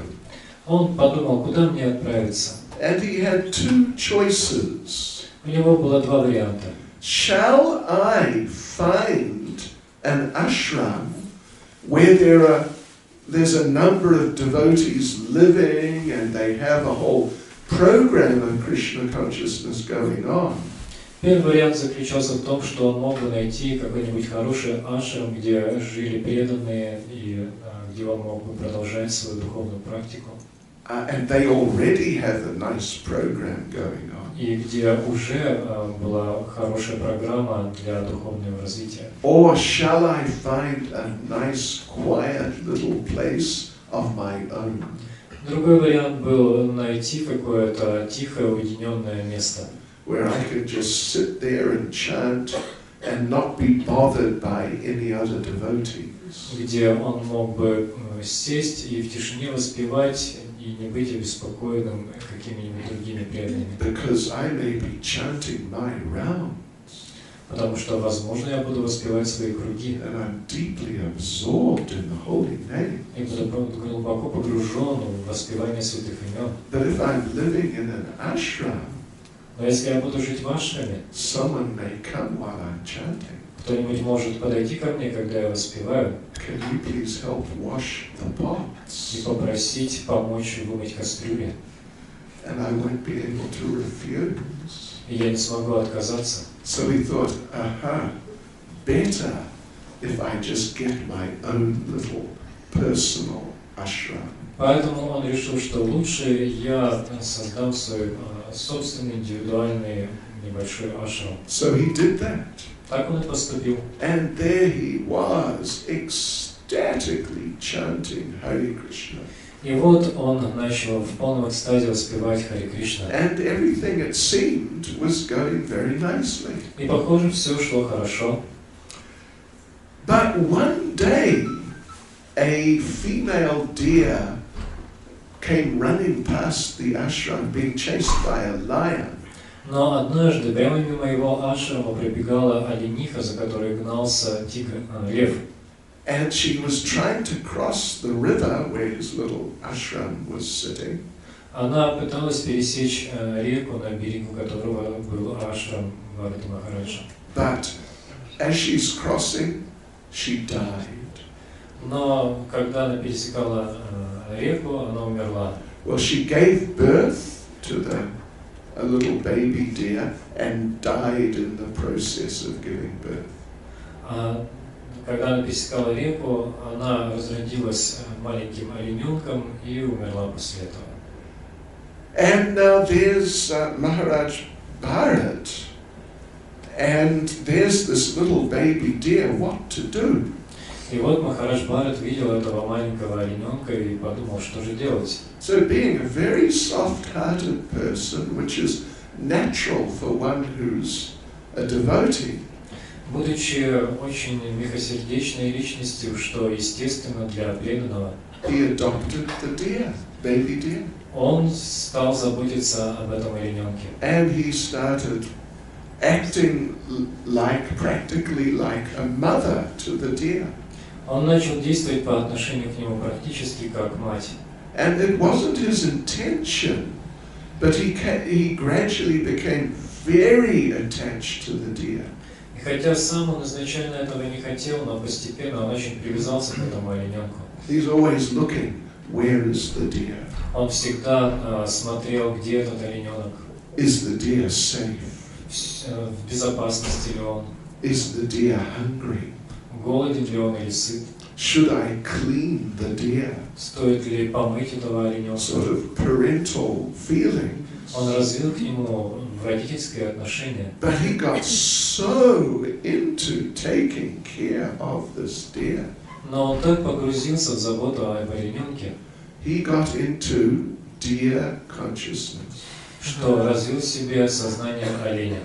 Он подумал, куда мне отправиться. And he had two choices. У него было два варианта. Shall I find an ashram where there's a number of devotees living and they have a whole program of Krishna consciousness going on? Первый вариант заключался в том, что он мог бы найти какой-нибудь хороший ашрам, где жили преданные и где он мог бы продолжать свою духовную практику. And they already have a nice program going on. И где уже была хорошая программа для духовного развития. Or shall I find a nice, quiet little place of my own? Другой вариант был найти какое-то тихое, уединенное место, where I could just sit there and chant and not be bothered by any other devotees. Где он мог бы сесть и в тишине воспевать и не быть обеспокоенным какими-нибудь другими преданными. Because I may be chanting my rounds. Потому что, возможно, я буду воспевать свои круги. And I'm deeply absorbed in the holy name. И буду глубоко погружен в воспевание святых имен. But if I'm living in an ashram, но если я буду жить в ашраме, someone may come while I'm chanting. Кто-нибудь может подойти ко мне, когда я воспеваю, Can you please help wash the pots? и попросить помочь вымыть кастрюли. And I won't be able to refuse. И я не смогу отказаться. So he thought, better if I just get my own little personal ashram. Поэтому он решил, что лучше я создам свой собственный индивидуальный небольшой ашрам. So he did that. Так он и поступил. And there he was, ecstatically chanting Hare Krishna. И вот он начал в полном экстазе воспевать Харе Кришна. And everything, it seemed, was going very nicely. И похоже, все шло хорошо. But one day, a female deer came running past the ashram, being chased by a lion. Но однажды прямо мимо его ашрама пробегала олениха, за которой гнался лев. And she was trying to cross the river where his little ashram was sitting. Она пыталась пересечь реку, на берегу которого был ашрам Бхакти Махараджа. But as she's crossing, she died. Но когда она пересекала реку, она умерла. Well, she gave birth to a little baby deer and died in the process of giving birth. Когда она пересекала реку, она разродилась маленьким олененком и умерла после этого. And now there's Maharaj Bharat, and there's this little baby deer. What to do? И вот Махарадж Бхарат видел этого маленького олененка и подумал, что же делать. So being a very soft-hearted person, which is natural for one who's a devotee, Будучи очень мягкосердечной личностью, что естественно для преданного, he adopted the deer, baby deer. он стал заботиться об этом олененке. And he started acting practically like a mother to the deer. Он начал действовать по отношению к нему практически как мать. And it wasn't his intention, but he gradually became very attached to the deer. И хотя сам он изначально этого не хотел, но постепенно он очень привязался к этому олененку. He's always looking, where is the deer? Он всегда смотрел, где этот олененок. Is the deer safe? В безопасности ли он? Is the deer hungry? Голоден ли он или сыт? should I clean the deer? Стоит ли помыть этого олененка? Sort of parental feeling. Он развил к нему родительское отношение. But he got so into taking care of this deer. Но он так погрузился в заботу об олененке, He got into deer consciousness. что развил в себе сознание оленя.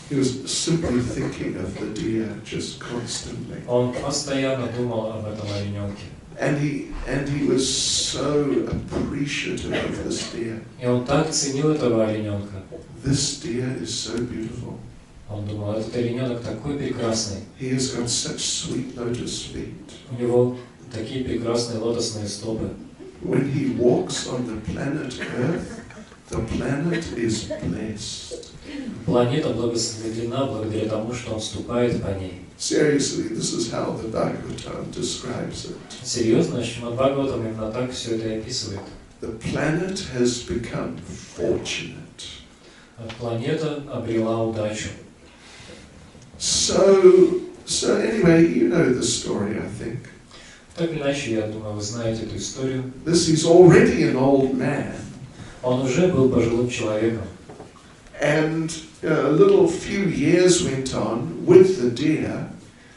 He was simply thinking of the deer just constantly. Он постоянно думал об этом олененке. And he was so appreciative of this deer. И он так ценил этого олененка. This deer is so beautiful. Он думал, этот олененок такой прекрасный. He has got such sweet lotus feet. У него такие прекрасные лотосные стопы. When he walks on the planet Earth, the planet is blessed. Планета благословлена благодаря тому, что он ступает по ней. Seriously, this is how the Bhagavatam describes it. Серьезно, Шримад Бхагаватам именно так все это и описывает. The planet has become fortunate. Планета обрела удачу. So anyway, you know the story, I think. Так или иначе, я думаю, вы знаете эту историю. This is already an old man. Он уже был пожилым человеком. And a little few years went on with the deer.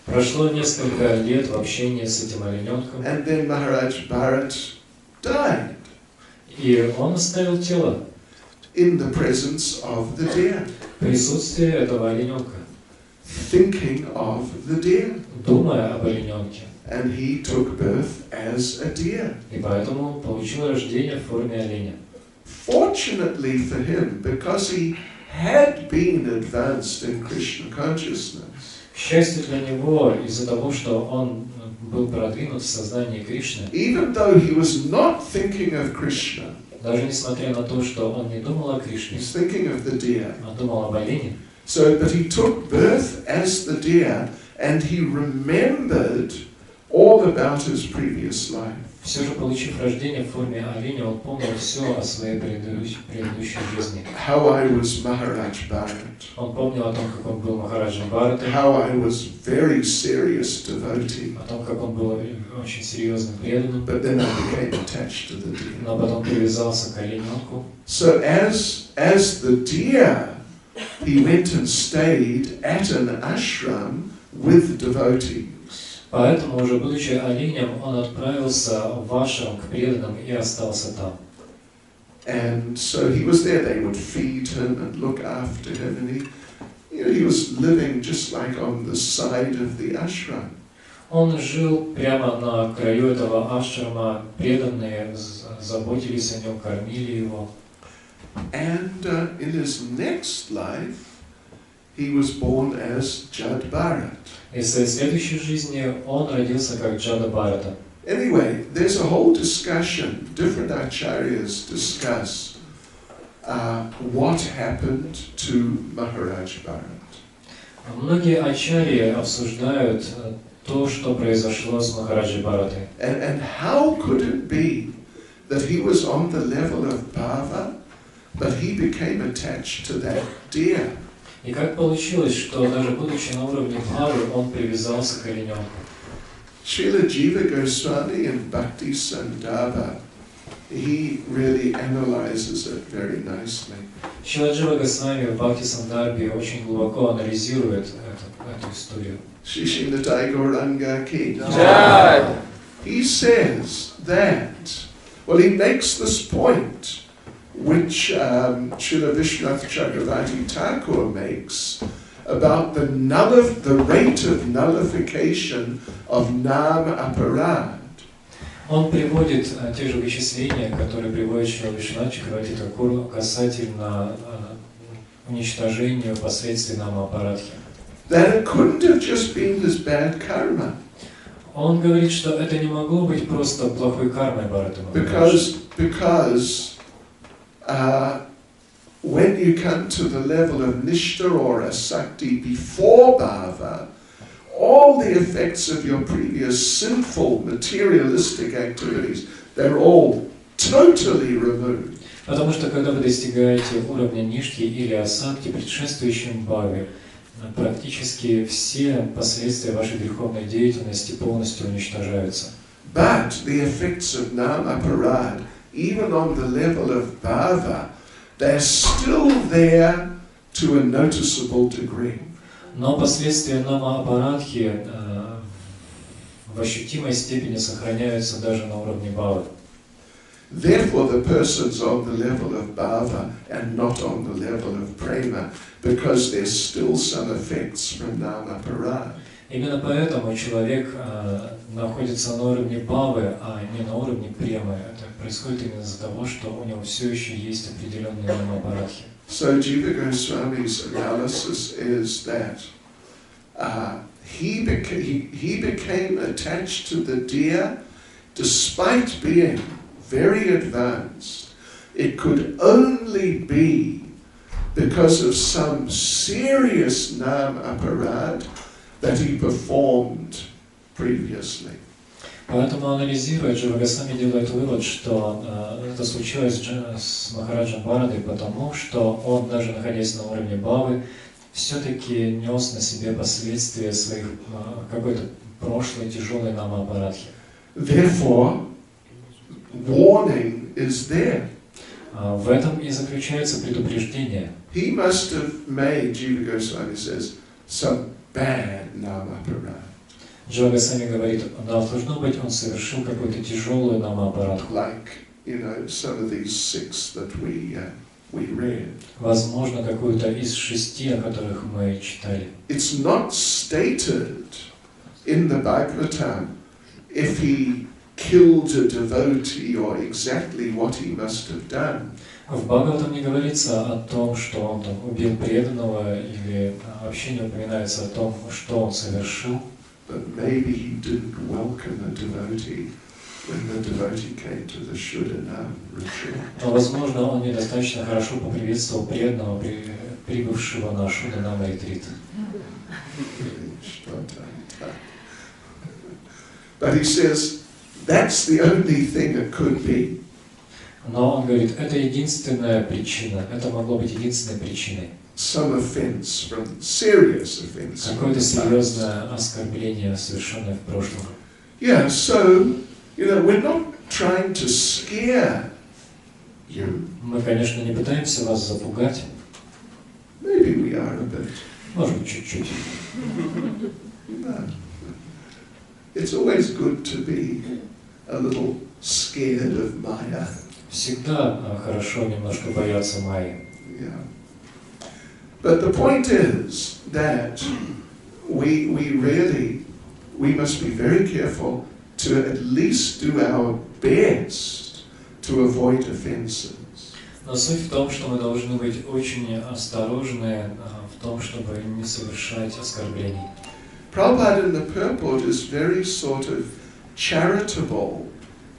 Прошло несколько лет в общении с этим олененком. And then Maharaj Bharat died. И он оставил тело In the presence of the deer. в присутствии этого олененка, Thinking of the deer. думая об олененке. And he took birth as a deer. И поэтому получил рождение в форме оленя. Fortunately for him, because he had been advanced in Krishna consciousness, К счастью для него, из-за того, что он был продвинут в сознании Кришны, even though he was not thinking of Krishna, даже несмотря на то, что он не думал о Кришне, he's thinking of the deer. он думал об олене, But he took birth as the deer, and he remembered all about his previous life. все же, получив рождение в форме оленя, он помнил все о своей предыдущей жизни. How I was Maharaj Bharat. Он помнил о том, как он был Махараджем Бхаратой, How I was very serious devotee. о том, как он был очень серьезным преданным, But then I became attached to the deer. но потом привязался к олененку. So as the deer, he went and stayed at an ashram with devotees. Поэтому, уже будучи оленем, он отправился в ашрам к преданным и остался там. And so he was there. They would feed him and look after him, and he was living just like on the side of the ashram. Он жил прямо на краю этого ашрама, преданные заботились о нем, кормили его. And in his next life, he was born as Jad Bharat. И в своей следующей жизни он родился как Джада Бхарата. Anyway, there's a whole discussion. Different acharyas discuss what happened to Maharaj Bharat. Многие ачарьи обсуждают то, что произошло с Махараджей Бхаратой. And how could it be that he was on the level of bhava, but he became attached to that deer? И как получилось, что даже будучи на уровне бхавы, он привязался к олененку? Srila Jiva Goswami in Bhakti Sandarbha, he really analyzes it very nicely. Шрила Джива Госвами в Бхакти Сандарбе очень глубоко анализирует эту историю. Shri Srimati Gauranga Ki. Jai. He says that, well, he makes this point, which Srila Vishwanath Chakravarti Thakur makes, about the rate of nullification of nam aparad. Он приводит те же вычисления, которые приводит Шрила Вишванатх Чакраварти Тхакур касательно уничтожения последствий нама апарадхи. That it couldn't have just been his bad karma. Он говорит, что это не могло быть просто плохой кармой Бхараты Because when you come to the level of nishta or asakti before bhava, all the effects of your previous sinful materialistic activities, they're all totally removed. Потому что когда вы достигаете уровня ништхи или асакти, предшествующим бхаве, практически все последствия вашей греховной деятельности полностью уничтожаются. But the effects of Namaparad, even on the level of bhava, they're still there to a noticeable degree. Но последствия нама-апарадхи в ощутимой степени сохраняются даже на уровне бхавы. Therefore, the person's on the level of bhava and not on the level of prema, because there's still some effects from Namaparad. Именно поэтому человек находится на уровне бхавы, а не на уровне премы. Это происходит именно из-за того, что у него все еще есть определенные нама-апарадхи. So Jiva Swami's analysis is that he became attached to the deer despite being very advanced. It could only be because of some serious nam aparad that he performed previously. Поэтому, анализируя, Джива Госвами делает вывод, что это случилось с Махараджем Барадой, потому что он, даже находясь на уровне бхавы, все-таки нес на себе последствия своих какой-то прошлой тяжелой нама-апарадхи. Therefore, warning is there. В этом и заключается предупреждение. He must have made, Jiva Goswami says, some bad nama-aparad. Джива Госвами говорит, должно быть, он совершил какую-то тяжелую нама-апарадху. Like, some of these 6 that we read. Возможно, какую-то из 6, о которых мы читали. It's not stated in the Bhagavatam if he killed a devotee or exactly what he must have done. В Бхагаватам не говорится о том, что он там убил преданного, или вообще не упоминается о том, что он совершил. But maybe he didn't welcome a devotee when the devotee came to the Shuddha-Nama retreat. Но, возможно, он недостаточно хорошо поприветствовал преданного, прибывшего на Шуддха-Нама ретрит. But he says that's the only thing it could be. Но он говорит, это единственная причина, это могло быть единственной причиной. Some offense from serious offense. Какое-то серьезное оскорбление, совершенное в прошлом. Yeah, so, we're not trying to scare you. Мы, конечно, не пытаемся вас запугать. Maybe we are a bit. Может быть, чуть-чуть. No. It's always good to be a little scared of Maya. Всегда хорошо немножко бояться Майи. Yeah. But the point is that we must be very careful to at least do our best to avoid offenses. Но суть в том, что мы должны быть очень осторожны в том, чтобы не совершать оскорблений. Prabhupada in the purport is very sort of charitable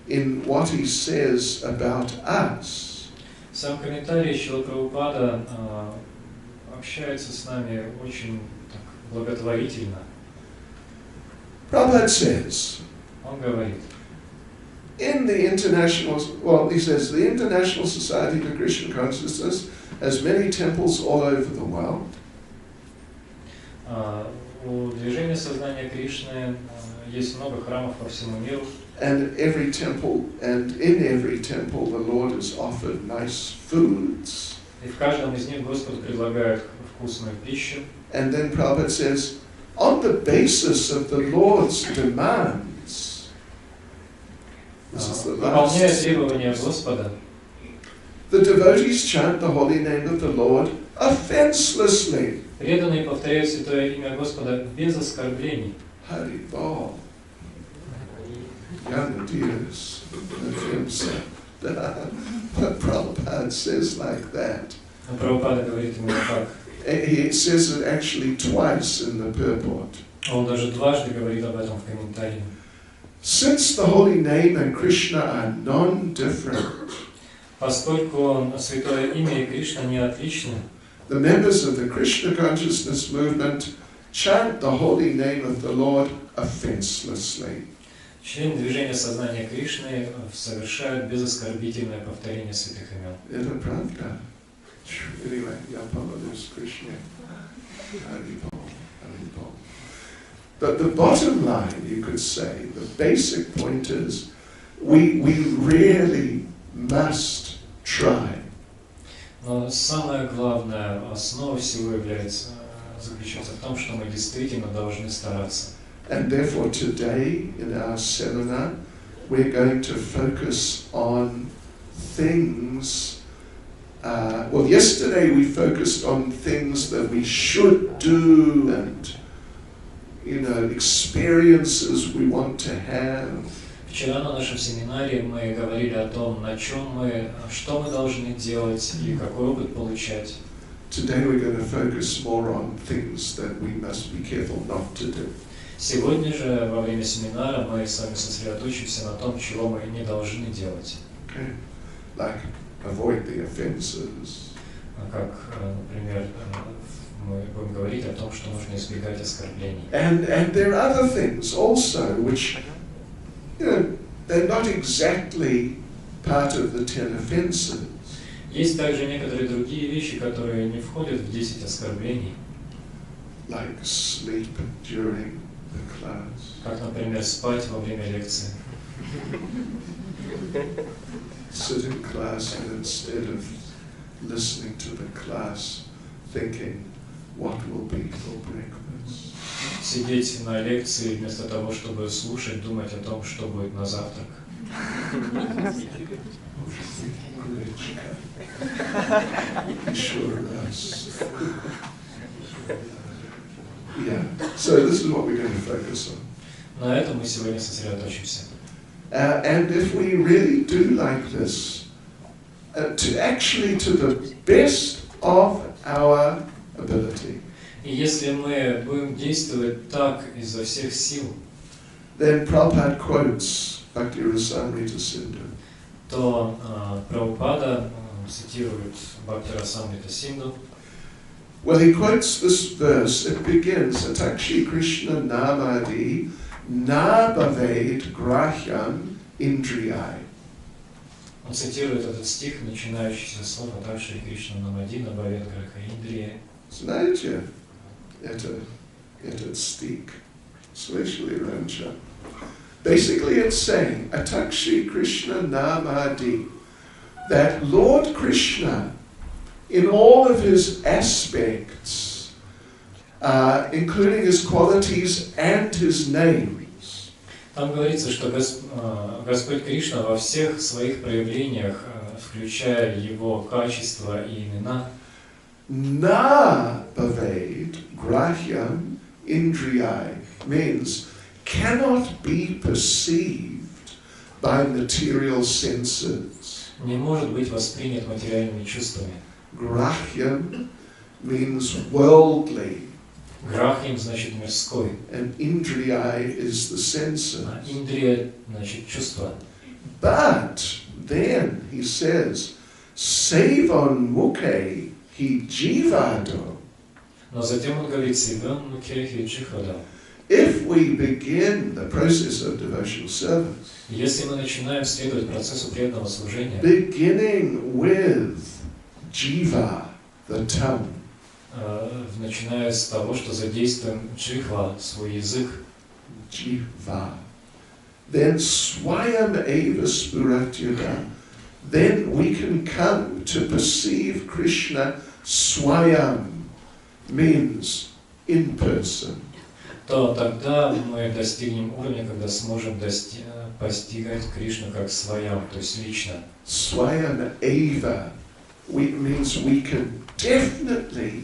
in what he says about us. Сам комментарий Шрила Прабхупада общается с нами очень так благотворительно. Prabhupada says, Он говорит, he says, the International Society for Krishna Consciousness has many temples all over the world. У движения сознания Кришны есть много храмов по всему миру. And in every temple, the Lord has offered nice foods. И в каждом из них Господь предлагает вкусную пищу. And then Prabhupada says, on the basis of the Lord's demands, выполняя требования Господа, the devotees chant the holy name of the Lord offenselessly. Преданные повторяют святое имя Господа без оскорблений. Hari Bol. Young dears, but Prabhupada says like that. Прабхупада говорит именно так. He says it actually twice in the purport. Он даже дважды говорит об этом в комментарии. Since the holy name and Krishna are non-different, поскольку святое имя и Кришна не отличны, the members of the Krishna consciousness movement chant the holy name of the Lord offenselessly. Члены движения сознания Кришны совершают безоскорбительное повторение святых имен. Это правда. Anyway, я помолюсь Кришне. Haribol, Haribol. But the bottom line, you could say, the basic point is, we really must try. Но самое главное, основа всего заключается в том, что мы действительно должны стараться. And therefore today in our seminar, we're going to focus on things. Well, yesterday we focused on things that we should do and, experiences we want to have. Вчера на нашем семинаре мы говорили о том, что мы должны делать и какой опыт получать. Today we're going to focus more on things that we must be careful not to do. Сегодня же во время семинара мы с вами сосредоточимся на том, чего мы не должны делать. Okay? Like avoid the offenses. Как, например, мы будем говорить о том, что нужно избегать оскорблений. And there are other things also which, they're not exactly part of the 10 offenses. Есть также некоторые другие вещи, которые не входят в 10 оскорблений. Like sleep during the class. Как, например, спать во время лекции. Sit in class and instead of listening to the class, thinking, what will be for breakfast? Сидеть на лекции вместо того, чтобы слушать, думать о том, что будет на завтрак. Sure us. Yeah. So this is what we're going to focus on. На этом мы сегодня сосредоточимся. And if we really do like this, to the best of our ability, И если мы будем действовать так изо всех сил, then Prabhupada quotes Bhakti Rasamrita Sindhu. то Прабхупада цитирует Бхакти Расамрита Синду. Well, he quotes this verse. It begins, Atakshi Krishna Namadi Na Bhaved Grahyam Indriyai. Он цитирует этот стих, начинающийся с слов Атакшри Кришна Намади на Бхавед Граха Индрия. Знаете, этот стих, слышали раньше? Basically it's saying, Atakshi Krishna Namadi, that Lord Krishna, in all of his aspects, including his qualities and his names. Там говорится, что Господь Кришна во всех своих проявлениях, включая его качества и имена, Na bhaved grahyam indriyai means cannot be perceived by material senses. не может быть воспринят материальными чувствами. Grahyam means worldly. Грахим значит мирской, And indriyai is the senses. а индрия значит чувство. But then he says, Sevon mukhe hi jivado. Но затем он говорит Сиван Мукхехи Джихвада. If we begin the process of devotional service, Если мы начинаем следовать процессу преданного служения, beginning with jiva, the tongue, начиная с того, что задействуем джихва, свой язык, jiva, then swayam eva spuratyada, then we can come to perceive Krishna swayam, means in person. то тогда мы достигнем уровня, когда сможем постигать Кришну как своям, то есть лично. Swayam eva means we can definitely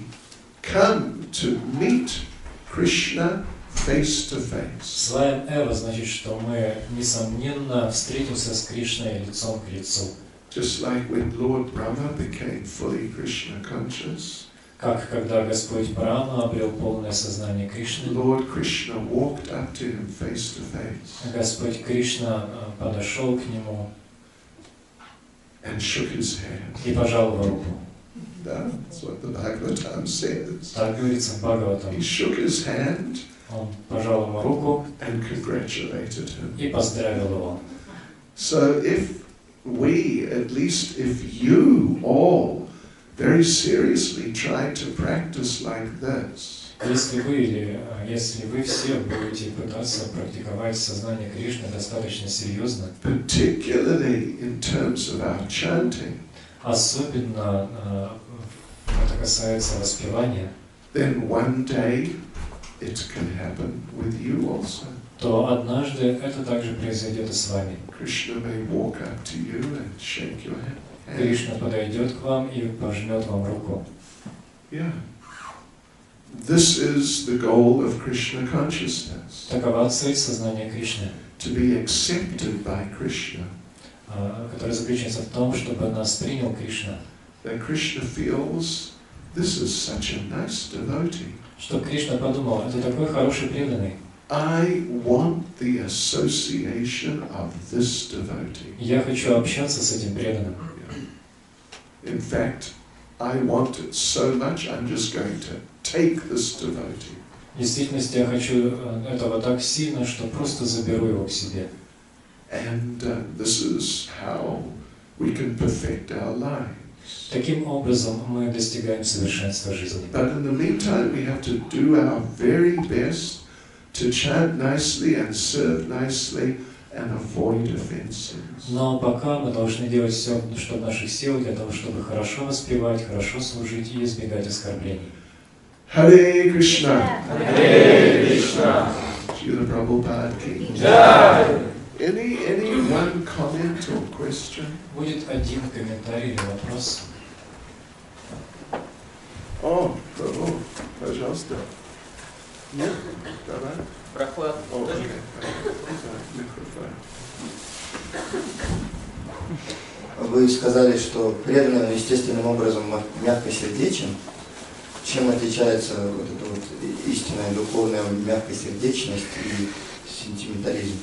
come to meet Krishna face to face. Своям эва значит, что мы, несомненно, встретимся с Кришной лицом к лицу. Just like when Lord Brahma became fully Krishna conscious, Как когда Господь Брахма обрел полное сознание Кришны, Lord Krishna walked up to him face to face Господь Кришна подошел к нему and shook his hand. и пожал его руку. That's what the Bhagavatam says. Так говорится в Бхагаватам. He shook his hand Он пожал ему руку and congratulated him. и поздравил его. So if we, at least if you all, very seriously try to practice like this, Если вы все будете пытаться практиковать сознание Кришны достаточно серьезно, particularly in terms of our chanting, особенно это касается воспевания, then one day it can happen with you also. то однажды это также произойдет и с вами. Krishna may walk up to you and shake your hand. Кришна подойдет к вам и пожмет вам руку. Yeah. This is the goal of Krishna consciousness, Такова цель сознания Кришны, to be accepted by Krishna. которая заключается в том, чтобы нас принял Кришна. That Krishna feels, this is such a nice devotee. Чтобы Кришна подумал, это такой хороший преданный. I want the association of this devotee. Я хочу общаться с этим преданным. In fact, I want it so much, I'm just going to take this devotee. В действительности я хочу этого так сильно, что просто заберу его к себе. And this is how we can perfect our lives. Таким образом мы достигаем совершенства жизни. But in the meantime, we have to do our very best to chant nicely and serve nicely and avoid offenses. Но пока мы должны делать все, что в наших силах, для того, чтобы хорошо воспевать, хорошо служить и избегать оскорблений. Hare Krishna. Hare Krishna. Srila Prabhupada ki. Jai. Any one comment or question? Будет один комментарий или вопрос. Oh, Prabhu, пожалуйста. Нет? Давай. Прохлад. Oh, okay. Микрофон. Вы сказали, что преданный естественным образом мягкосердечен. Чем отличается вот эта вот истинная духовная мягкосердечность и сентиментализм?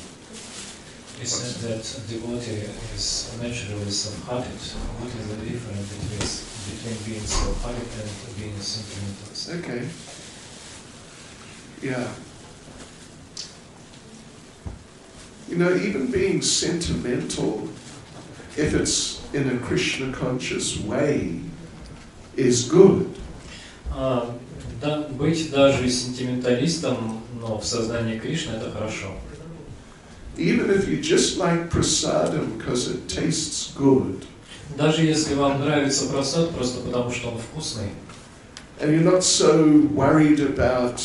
He said that devotee is naturally soft-hearted. What is the difference between being soft-hearted and being sentimentalist? Okay. Yeah. You know, even being sentimental, if it's in a Krishna conscious way, is good. Быть даже сентименталистом, но в сознании Кришны, это хорошо. Even if you just like prasadam because it tastes good, Даже если вам нравится просад просто потому, что он вкусный, and you're not so worried about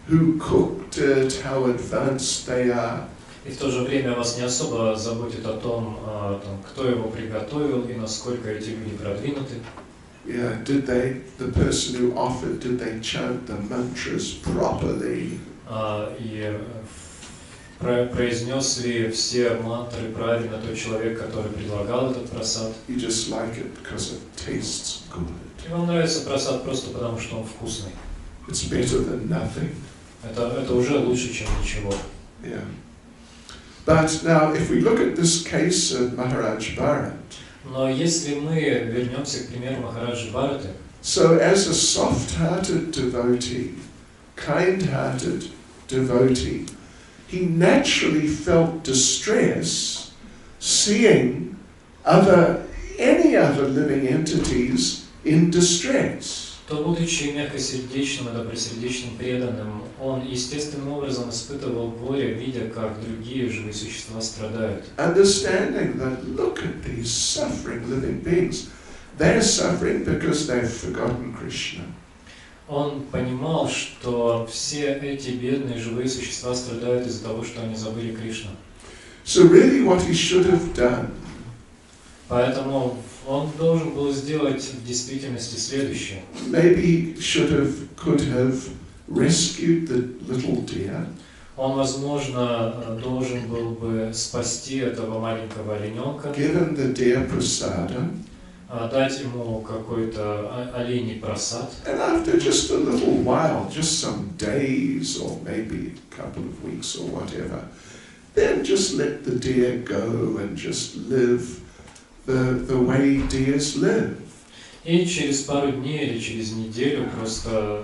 who cooked it, how advanced they are, и в то же время вас не особо заботит о том, кто его приготовил и насколько эти люди продвинуты. yeah, the person who offered, did they chant the mantras properly? И произнес ли все мантры правильно тот человек, который предлагал этот просад. You just like it because it tastes good. И вам нравится просад просто потому, что он вкусный. It's better than nothing. Это уже лучше, чем ничего. Yeah. But now, if we look at this case of Maharaj Bharat, Но если мы вернемся к примеру Махараджи Бхараты, so as a soft-hearted devotee, kind-hearted devotee, he naturally felt distress seeing any other living entities in distress. то, будучи мягкосердечным и добросердечным преданным, он естественным образом испытывал горе, видя, как другие живые существа страдают. Understanding that, look at these suffering living beings. They're suffering because they've forgotten Krishna. Он понимал, что все эти бедные живые существа страдают из-за того, что они забыли Кришну. So really what he should have done, Поэтому он должен был сделать в действительности следующее. maybe he could have rescued the little deer, Он, возможно, должен был бы спасти этого маленького олененка, given the deer prasadam, дать ему какой-то оленей просад. and after just a little while, just some days or maybe a couple of weeks or whatever, then just let the deer go and just live the way deers live. И через пару дней или через неделю просто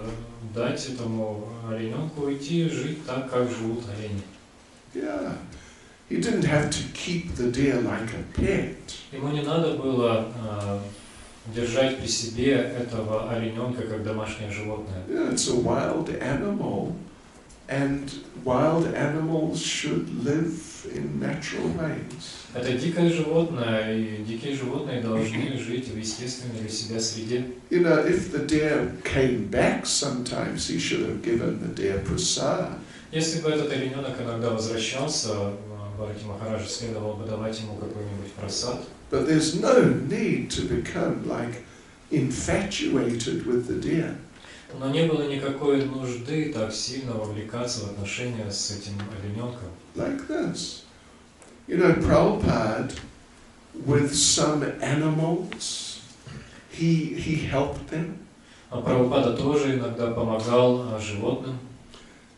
дать этому олененку уйти и жить так, как живут олени. Yeah. He didn't have to keep the deer like a pet. Ему не надо было держать при себе этого олененка как домашнее животное. Yeah, it's a wild animal, and wild animals should live in natural ways. Это дикое животное, и дикие животные должны жить в естественной для себя среде. You know, if the deer came back sometimes, he should have given the deer prasad. Если бы этот олененок иногда возвращался, Бхакти Махараджа следовало бы давать ему какой-нибудь прасад. But there's no need to become like infatuated with the deer. Но не было никакой нужды так сильно вовлекаться в отношения с этим олененком. Like this. You know, Prabhupada, with some animals, he helped them. А Прабхупада тоже иногда помогал животным.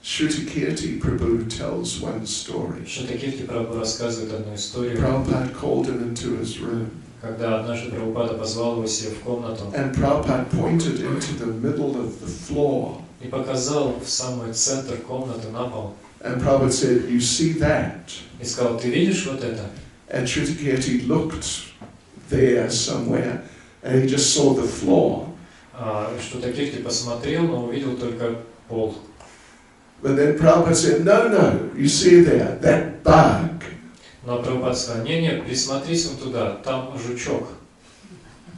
Shruti Prabhu tells one story. Шуддха-Нама Прабху рассказывает одну историю. Prabhupada called him into his room. Когда однажды Прабхупада позвал его себе в комнату. And Prabhupada pointed into the middle of the floor. И показал в самый центр комнаты на пол. And Prabhupada said, "You see that?" И сказал: ты видишь вот это? And Shruti looked there somewhere, and he just saw the floor. Шуддха-Нама посмотрел, но увидел только пол. But then Prabhupada said, no, you see there, that bug. Но Прабхупада сказал: нет, присмотрись вот туда, там жучок.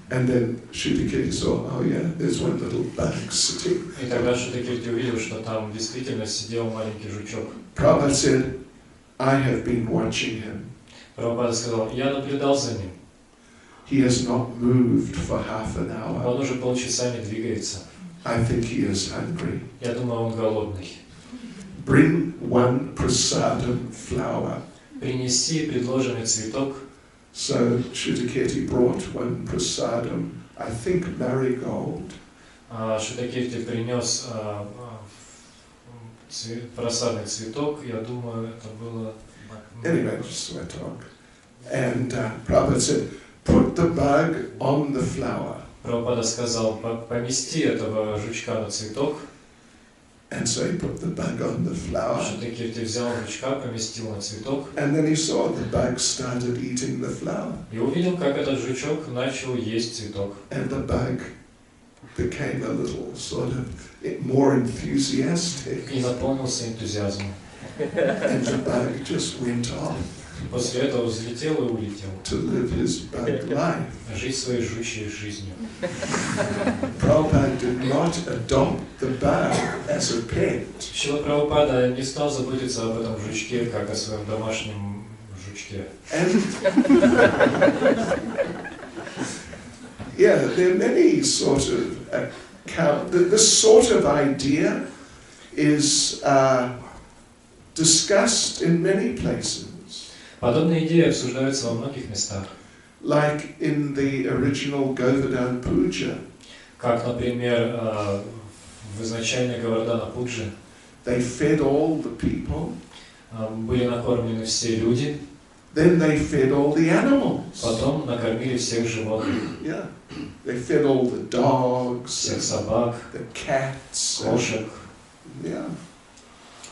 And then Shruti saw, oh yeah, there's one little bug sitting. И тогда Шуддха-Нама увидел, что там действительно сидел маленький жучок. Prabhupada said, I have been watching him. Прабхупада сказал: я наблюдал за ним. He has not moved for half an hour. Он уже полчаса не двигается. I think he is hungry. Я думаю, он голодный. Bring one prasadam flower. Принеси предложенный цветок. So Shruti brought one prasadam, I think marigold. Шуддха-Нама принес просадный цветок, я думаю, это было... Anyway, just so I talk. And Prabhupada said, put the bug on the flower. Прабхупада сказал: помести этого жучка на цветок. And so he put the bug on the flower. Шуддха-Нама взял жучка, поместил на цветок. And then he saw the bug started eating the flower. И увидел, как этот жучок начал есть цветок. And the bug became a little sort of more enthusiastic. И наполнился энтузиазмом. And the bug just went off. После этого взлетел и улетел. To live his bug life. Жить своей жучьей жизнью. Prabhupada did not adopt the bug as a pet. Шрила Прабхупада не стал заботиться об этом жучке, как о своем домашнем жучке. Yeah, there are many sort of this sort of idea is discussed in many places. Подобные идеи обсуждаются во многих местах. Like in the original Govardhan Puja. Как, например, в изначальной Говардхана Пуджи. They fed all the people. Были накормлены все люди. Then they fed all the animals. Потом накормили всех животных. Yeah, they fed all the dogs. Всех собак. The cats. Кошек. Yeah.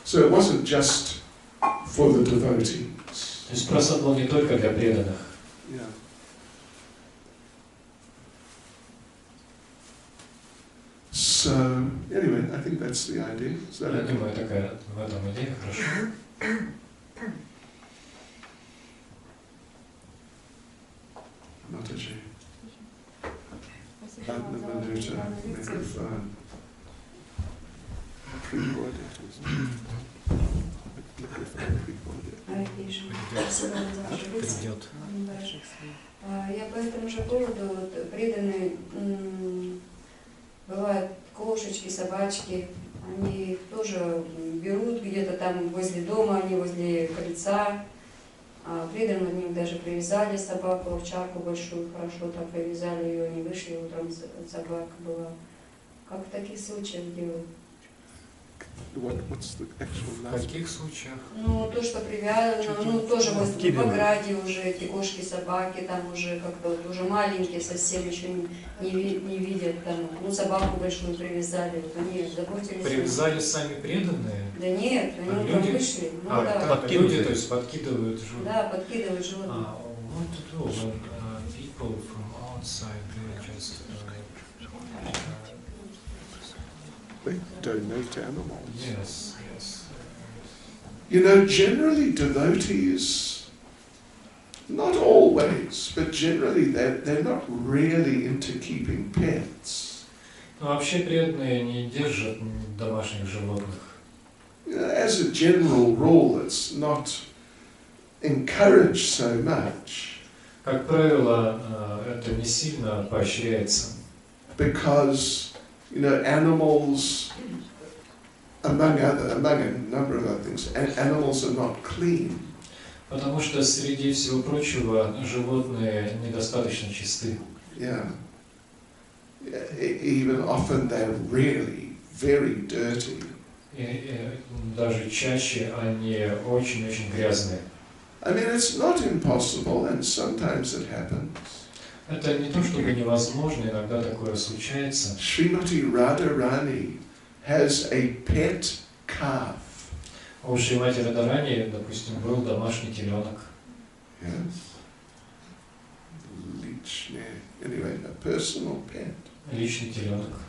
So it wasn't just for the devotees. То есть просад был не только для преданных. Yeah. So anyway, I think that's the idea. Я думаю, такая в этом идея хорошо. Mataji. Microphone. Придет. Я по этому же поводу, преданные, бывают кошечки, собачки, они их тоже берут где-то там возле дома, они возле крыльца. Преданные от них даже привязали собаку, овчарку большую, хорошо так привязали ее, они вышли, утром собака была. Как в таких случаях делают? What's the actual В каких случаях? Ну, то, что привязано, ну, тоже в ограде уже эти кошки, собаки, там уже как-то вот уже маленькие, совсем еще не видят там. Ну, собаку большую привязали, вот они заботились. Привязали сами преданные? Да нет, они утром вышли. Ну, да. Люди, то есть подкидывают животных? Да, подкидывают животных. What to do when people from inside they just They donate animals. yes, yes. You know, generally devotees, not always, but generally they're not really into keeping pets. Но вообще преданные не держат домашних животных. You know, as a general rule, it's not encouraged so much. Как правило, это не сильно поощряется. Because, you know, animals, among a number of other things, animals are not clean. Потому что среди всего прочего животные недостаточно чисты. Yeah. Even often they're really very dirty. И даже чаще они очень-очень грязные. I mean, it's not impossible, and sometimes it happens. Это не то чтобы невозможно, иногда такое случается. Srimati Radharani has a pet calf. У Шримати Радхарани, допустим, был домашний теленок. Yes. Anyway, a personal pet. Личный теленок.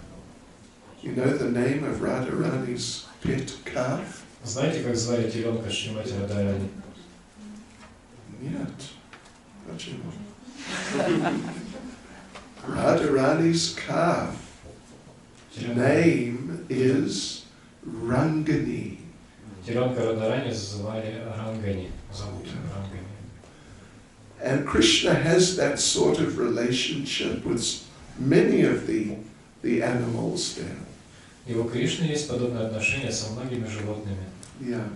You know the name of Radharani's pet calf? Знаете, как звали теленка Шримати Радхарани? Нет. Почему? Radharani's calf name is Rangani. Теленка Радхарани звали Рангани. Зовут Рангани. And Krishna has that sort of relationship with many of the animals there. И у Кришны есть подобное отношение со многими животными. Yeah.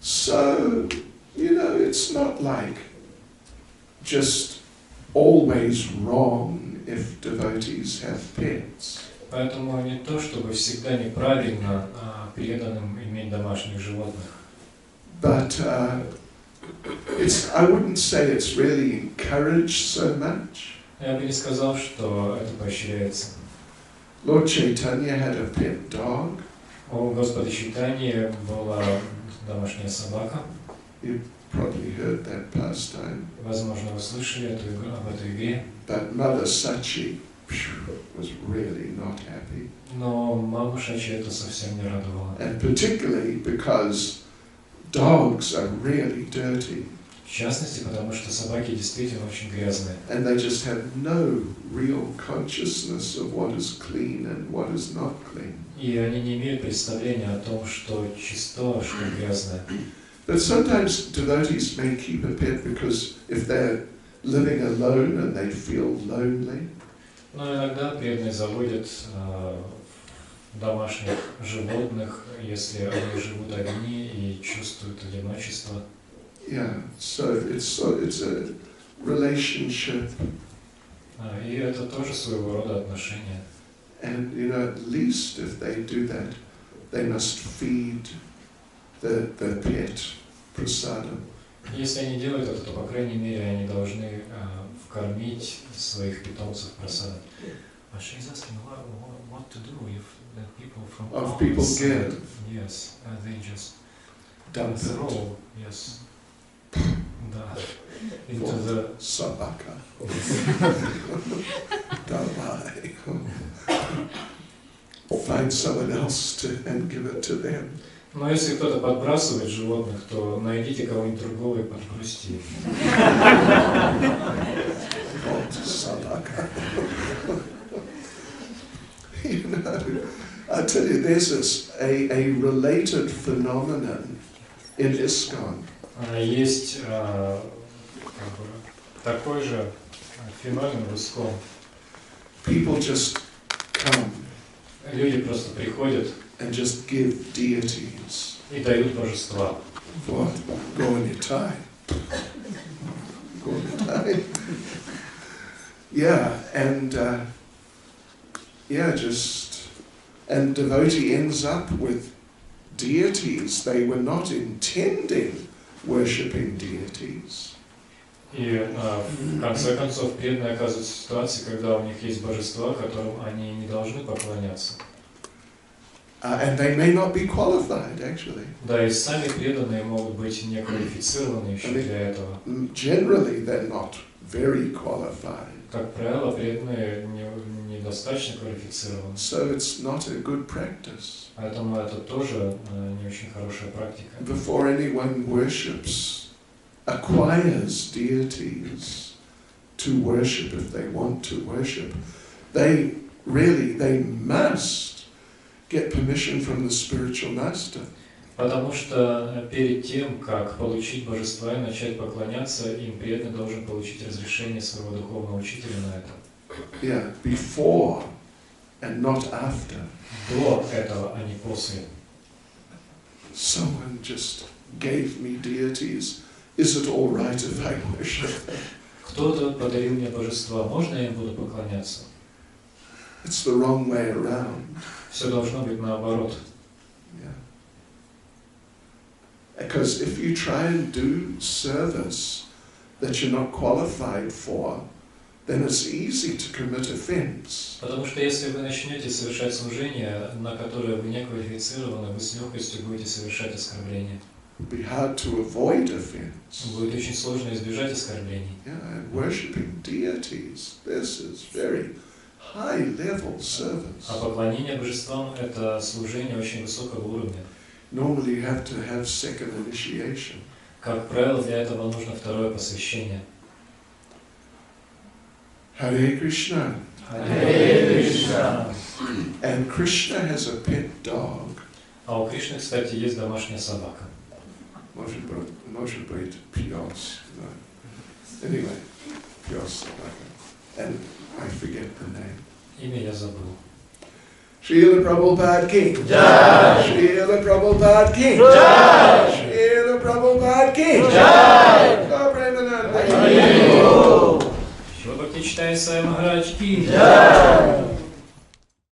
So, you know, it's not like just always wrong if devotees have pets. Поэтому не то, чтобы всегда неправильно преданным иметь домашних животных. But I wouldn't say it's really encouraged so much. Я бы не сказал, что это поощряется. Lord Chaitanya had a pet dog. У Господа Чайтаньи была домашняя собака. You probably heard that pastime. Возможно, вы слышали об этой игре. But Mother Sachi was really not happy. Но маму Шачи это совсем не радовало. And particularly because dogs are really dirty. В частности, потому что собаки действительно очень грязные. And they just have no real consciousness of what is clean and what is not clean. И они не имеют представления о том, что чисто, что грязное. But sometimes devotees may keep a pet because if they're living alone and they feel lonely. Но иногда преданные заводят домашних животных, если они живут одни и чувствуют одиночество. Yeah, so it's a relationship. И это тоже своего рода отношения. And you know, at least if they do that, they must feed the pet prasadam. Если они делают это, то, по крайней мере, они должны вкормить своих питомцев прасадом. She's asking what to do if the people from People give. Yes, they just Dump throw, it. yes, да, into the Sabaka. Don't lie. Find someone else and give it to them. Но если кто-то подбрасывает животных, то найдите кого-нибудь другого и подгрузьте. Sabaka. You know, I tell you, there's a related phenomenon in ISKCON. Есть такой же феномен в ISKCON. People just come. Люди просто приходят and just give deities. И дают божества. What? Gornitai. Gornitai. Yeah, and and devotee ends up with deities. They were not intending worshipping deities. И в конце концов преданные оказываются в ситуации, когда у них есть божества, которым они не должны поклоняться. And they may not be qualified, actually. Да, и сами преданные могут быть не квалифицированы еще для этого. Generally, they're not very qualified. Как правило, преданные недостаточно квалифицированы. So it's not a good practice. Поэтому это тоже не очень хорошая практика. Before anyone worships, acquires deities to worship if they want to worship, they must get permission from the spiritual master. Потому что перед тем, как получить божества и начать поклоняться, им преданный должен получить разрешение своего духовного учителя на это. Yeah, before and not after. До этого, а не после. Someone just gave me deities. Is it all right if I worship them? Кто-то подарил мне божества, можно я им буду поклоняться? It's the wrong way around. Все должно быть наоборот. Yeah. Because if you try and do service that you're not qualified for, then it's easy to commit offense. Потому что если вы начнете совершать служение, на которое вы не квалифицированы, вы с легкостью будете совершать оскорбления. It would be hard to avoid offense. Будет очень сложно избежать оскорблений. Yeah, and worshipping deities, this is very high-level service. А поклонение божествам – это служение очень высокого уровня. Normally you have to have second initiation. Как правило, для этого нужно второе посвящение. Hare Krishna. Hare Krishna. And Krishna has a pet dog. А у Кришны, кстати, есть домашняя собака. Может быть, Pios. No. Anyway, Pios собака. And I forget the name. Имя я забыл. Srila Prabhupada Ki. Jai. Srila Prabhupada Ki. Jai. Srila Prabhupada Ki. Jai. Oh, Premanand. Шила Бхакти Чайтанья Свами Махарадж ки. Jai.